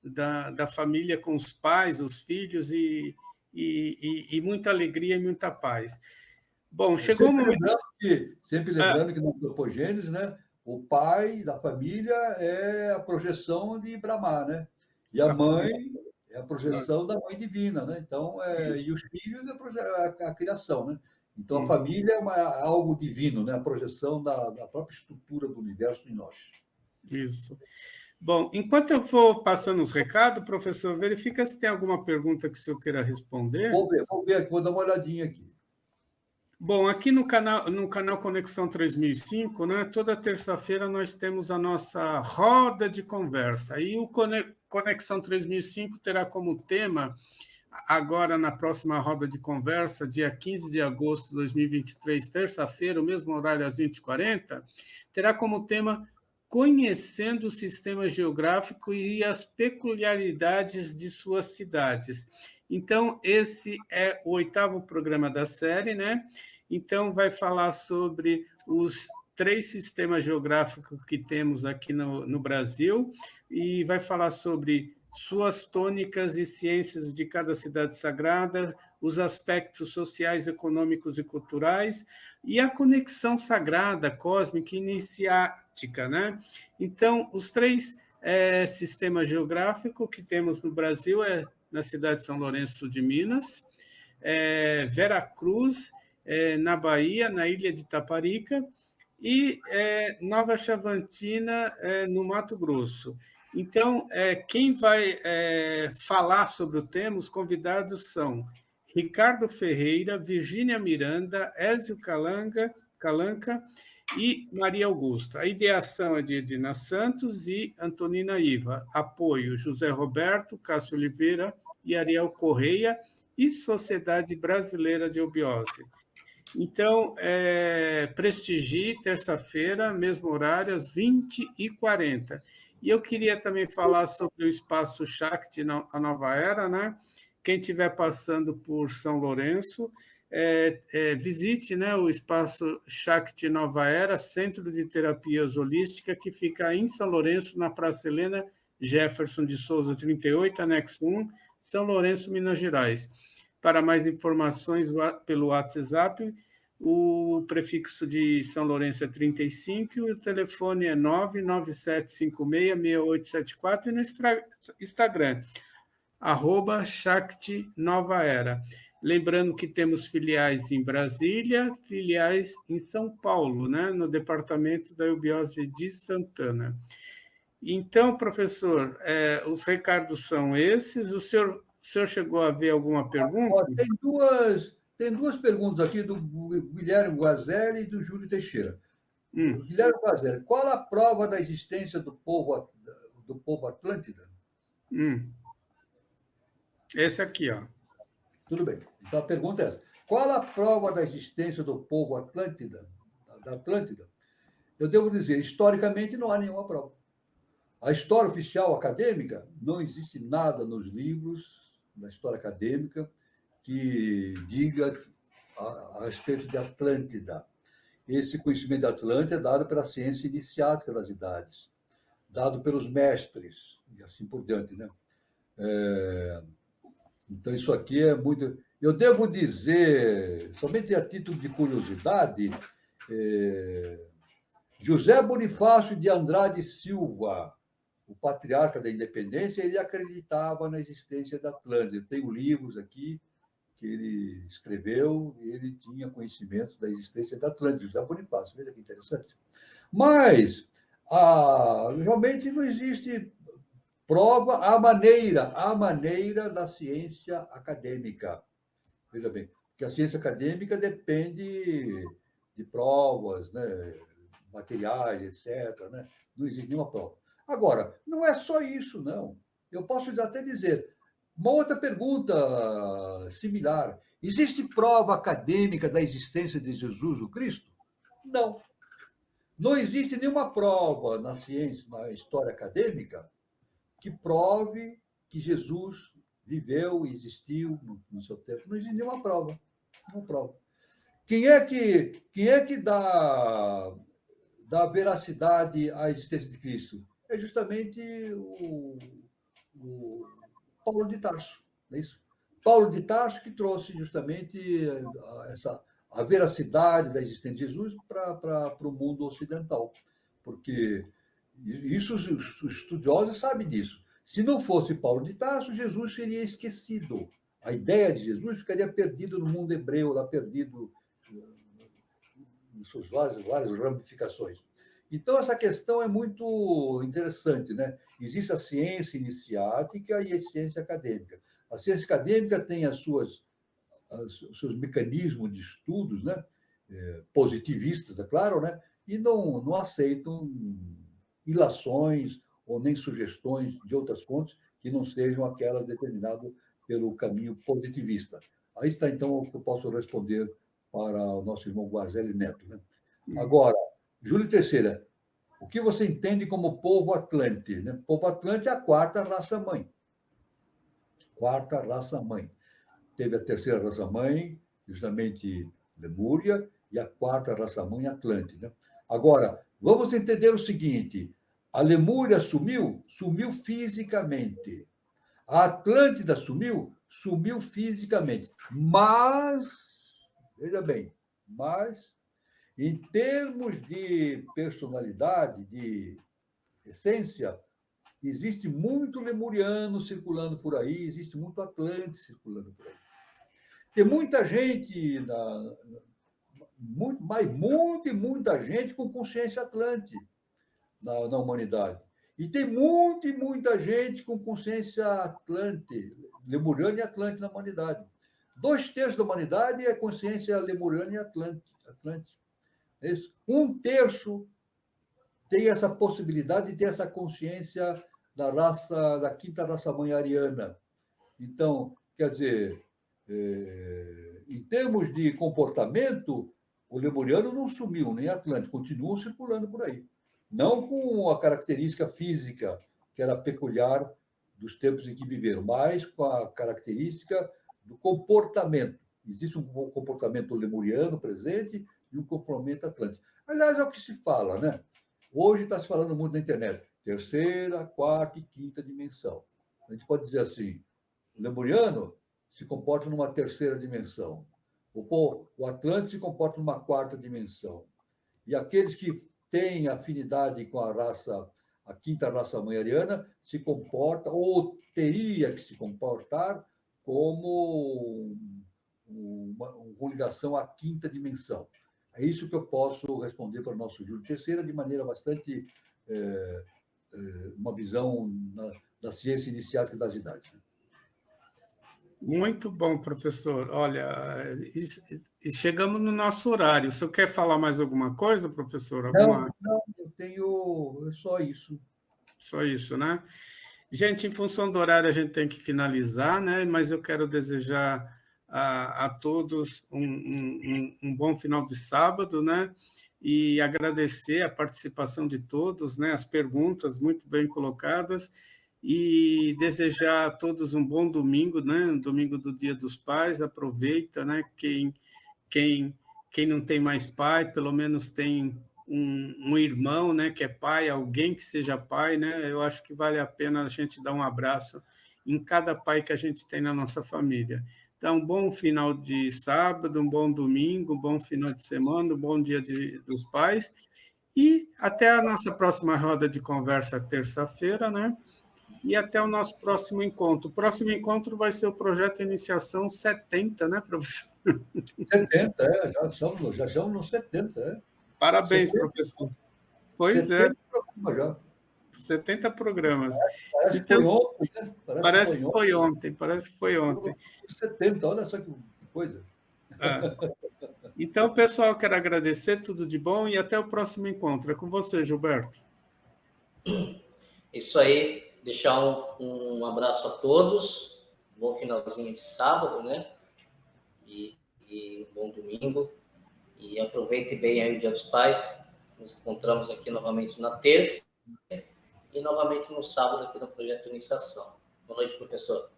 da família com os pais, os filhos, e muita alegria e muita paz. Bom, chegou o momento... Sempre lembrando que na antropogênese, né? O pai da família é a projeção de Brahma, né? E a mãe é a projeção da mãe divina, né? Então, e os filhos é a criação, né? Então, a família é algo divino, né? A projeção da própria estrutura do universo em nós. Isso. Bom, enquanto eu vou passando os recados, professor, verifica se tem alguma pergunta que o senhor queira responder. Vou ver aqui, vou dar uma olhadinha aqui. Bom, aqui no canal Conexão 3005, né, toda terça-feira nós temos a nossa roda de conversa. E o Conexão 3005 terá como tema, agora na próxima roda de conversa, dia 15 de agosto de 2023, terça-feira, o mesmo horário às 20h40, terá como tema Conhecendo o Sistema Geográfico e as Peculiaridades de Suas Cidades. Então, esse é o 8º programa da série, né? Então, vai falar sobre os 3 sistemas geográficos que temos aqui no Brasil e vai falar sobre suas tônicas e ciências de cada cidade sagrada, os aspectos sociais, econômicos e culturais e a conexão sagrada, cósmica e iniciática, né? Então, os 3 sistemas geográficos que temos no Brasil é na cidade de São Lourenço de Minas, Veracruz, na Bahia, na ilha de Taparica, e Nova Chavantina, no Mato Grosso. Então, quem vai falar sobre o tema, os convidados são Ricardo Ferreira, Virgínia Miranda, Ézio Calanca e Maria Augusta. A ideação é de Edina Santos e Antonina Iva. Apoio, José Roberto, Cássio Oliveira e Ariel Correia e Sociedade Brasileira de Obiose. Então, prestigie, terça-feira, mesmo horário, às 20h40. E eu queria também falar sobre o Espaço Shakti, a Nova Era, né? Quem estiver passando por São Lourenço, visite, né, o Espaço Shakti Nova Era, Centro de Terapias Holística, que fica em São Lourenço, na Praça Helena Jefferson de Souza, 38, anexo 1, São Lourenço, Minas Gerais. Para mais informações, pelo WhatsApp, o prefixo de São Lourenço é 35 e o telefone é 997566874 e no Instagram, @Shakti Nova Era. Lembrando que temos filiais em Brasília, filiais em São Paulo, né, no departamento da Eubiose de Santana. Então, professor, os recados são esses. O senhor chegou a ver alguma pergunta? Tem duas perguntas aqui do Guilherme Guazelli e do Júlio Teixeira. Guilherme Guazelli, qual a prova da existência do povo Atlântida? Esse aqui, ó. Tudo bem. Então, a pergunta é essa. Qual a prova da existência do povo Atlântida, da Atlântida? Eu devo dizer, historicamente, não há nenhuma prova. A história oficial acadêmica, não existe nada nos livros da história acadêmica que diga a respeito de Atlântida. Esse conhecimento de Atlântida é dado pela ciência iniciática das idades, dado pelos mestres, e assim por diante, né? Então, isso aqui é muito... Eu devo dizer, somente a título de curiosidade, José Bonifácio de Andrade Silva, o patriarca da independência, ele acreditava na existência da Atlântida. Eu tenho livros aqui que ele escreveu e ele tinha conhecimento da existência da Atlântida, José Bonifácio. Veja que interessante. Mas, realmente não existe prova à maneira da ciência acadêmica. Veja bem, porque a ciência acadêmica depende de provas, né, materiais, etc. Né? Não existe nenhuma prova. Agora, não é só isso, não. Eu posso até dizer, uma outra pergunta similar. Existe prova acadêmica da existência de Jesus o Cristo? Não. Não existe nenhuma prova na ciência, na história acadêmica, que prove que Jesus viveu e existiu no seu tempo. Não existe nenhuma prova. Nenhuma prova. Quem é que dá veracidade à existência de Cristo? É justamente o Paulo de Tarso, não é isso? Paulo de Tarso que trouxe justamente a veracidade da existência de Jesus para o mundo ocidental, porque isso os estudiosos sabem disso. Se não fosse Paulo de Tarso, Jesus seria esquecido. A ideia de Jesus ficaria perdida no mundo hebreu, lá perdido em suas várias ramificações. Então, essa questão é muito interessante, né? Existe a ciência iniciática e a ciência acadêmica. A ciência acadêmica tem os seus mecanismos de estudos, né? Positivistas, é claro, né? E não aceitam ilações ou nem sugestões de outras fontes que não sejam aquelas determinadas pelo caminho positivista. Aí está, então, o que eu posso responder para o nosso irmão Guazelli Neto. Né? Agora, Júlio III, o que você entende como povo Atlante? Né? Povo Atlante é a quarta raça-mãe. Quarta raça-mãe. Teve a terceira raça-mãe, justamente Lemúria, e a quarta raça-mãe, Atlante. Né? Agora, vamos entender o seguinte: a Lemúria sumiu? Sumiu fisicamente. A Atlântida sumiu? Sumiu fisicamente. Mas, veja bem, em termos de personalidade, de essência, existe muito lemuriano circulando por aí, existe muito Atlante circulando por aí. Tem muita gente, muita gente com consciência Atlante na humanidade. E tem muita gente com consciência Atlante, lemuriana e Atlante na humanidade. 2/3 da humanidade é consciência lemuriana e Atlante. Isso. 1/3 tem essa possibilidade de ter essa consciência da quinta raça-mãe ariana. Então, quer dizer, em termos de comportamento, o lemuriano não sumiu, nem Atlante, continuam circulando por aí. Não com a característica física, que era peculiar dos tempos em que viveram, mas com a característica do comportamento. Existe um comportamento lemuriano presente e um comportamento atlântico. Aliás, é o que se fala, né? Hoje está se falando muito na internet. Terceira, quarta e quinta dimensão. A gente pode dizer assim, o lemuriano se comporta numa terceira dimensão. O Atlante se comporta numa quarta dimensão. E aqueles que têm afinidade com a quinta raça-mãe ariana, se comporta, ou teria que se comportar, como uma ligação à quinta dimensão. É isso que eu posso responder para o nosso Júlio III de maneira bastante... uma visão da ciência iniciática das idades. Muito bom, professor. Olha, e chegamos no nosso horário. O senhor quer falar mais alguma coisa, professor? Não, eu tenho só isso. Só isso, né? Gente, em função do horário, a gente tem que finalizar, né? Mas eu quero desejar a todos um bom final de sábado, né? E agradecer a participação de todos, né? As perguntas muito bem colocadas, e desejar a todos um bom domingo, né? Domingo do Dia dos Pais. Aproveita, né? Quem não tem mais pai, pelo menos tem um irmão, né, que é pai, alguém que seja pai, né? Eu acho que vale a pena a gente dar um abraço em cada pai que a gente tem na nossa família. Então, bom final de sábado, um bom domingo, um bom final de semana, um bom dia dos pais. E até a nossa próxima roda de conversa, terça-feira, né? E até o nosso próximo encontro. O próximo encontro vai ser o projeto Iniciação 70, né, professor? 70, já estamos nos 70, é. Parabéns, 70, professor. Pois é, 70 programas já. 70 programas. Parece que Então, foi ontem, né? parece que foi ontem, parece que foi ontem. 70, olha só que coisa. Ah. Então, pessoal, quero agradecer, tudo de bom e até o próximo encontro. É com você, Gilberto. Isso aí, deixar um abraço a todos, bom finalzinho de sábado, né? E um bom domingo. E aproveite bem aí o Dia dos Pais. Nos encontramos aqui novamente na terça e novamente no sábado aqui no Projeto Iniciação. Boa noite, professor.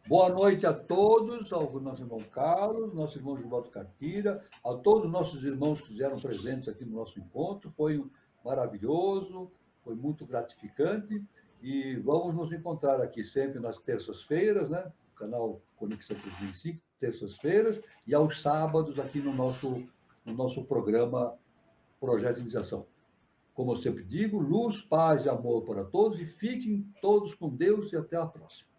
Boa noite a todos, ao nosso irmão Carlos, nosso irmão Gilberto Cartira, a todos os nossos irmãos que fizeram presentes aqui no nosso encontro. Foi maravilhoso, foi muito gratificante e vamos nos encontrar aqui sempre nas terças-feiras, né? No canal Conexão 365, terças-feiras, e aos sábados aqui no nosso programa Projeto de Iniciação. Como eu sempre digo, luz, paz e amor para todos e fiquem todos com Deus e até a próxima.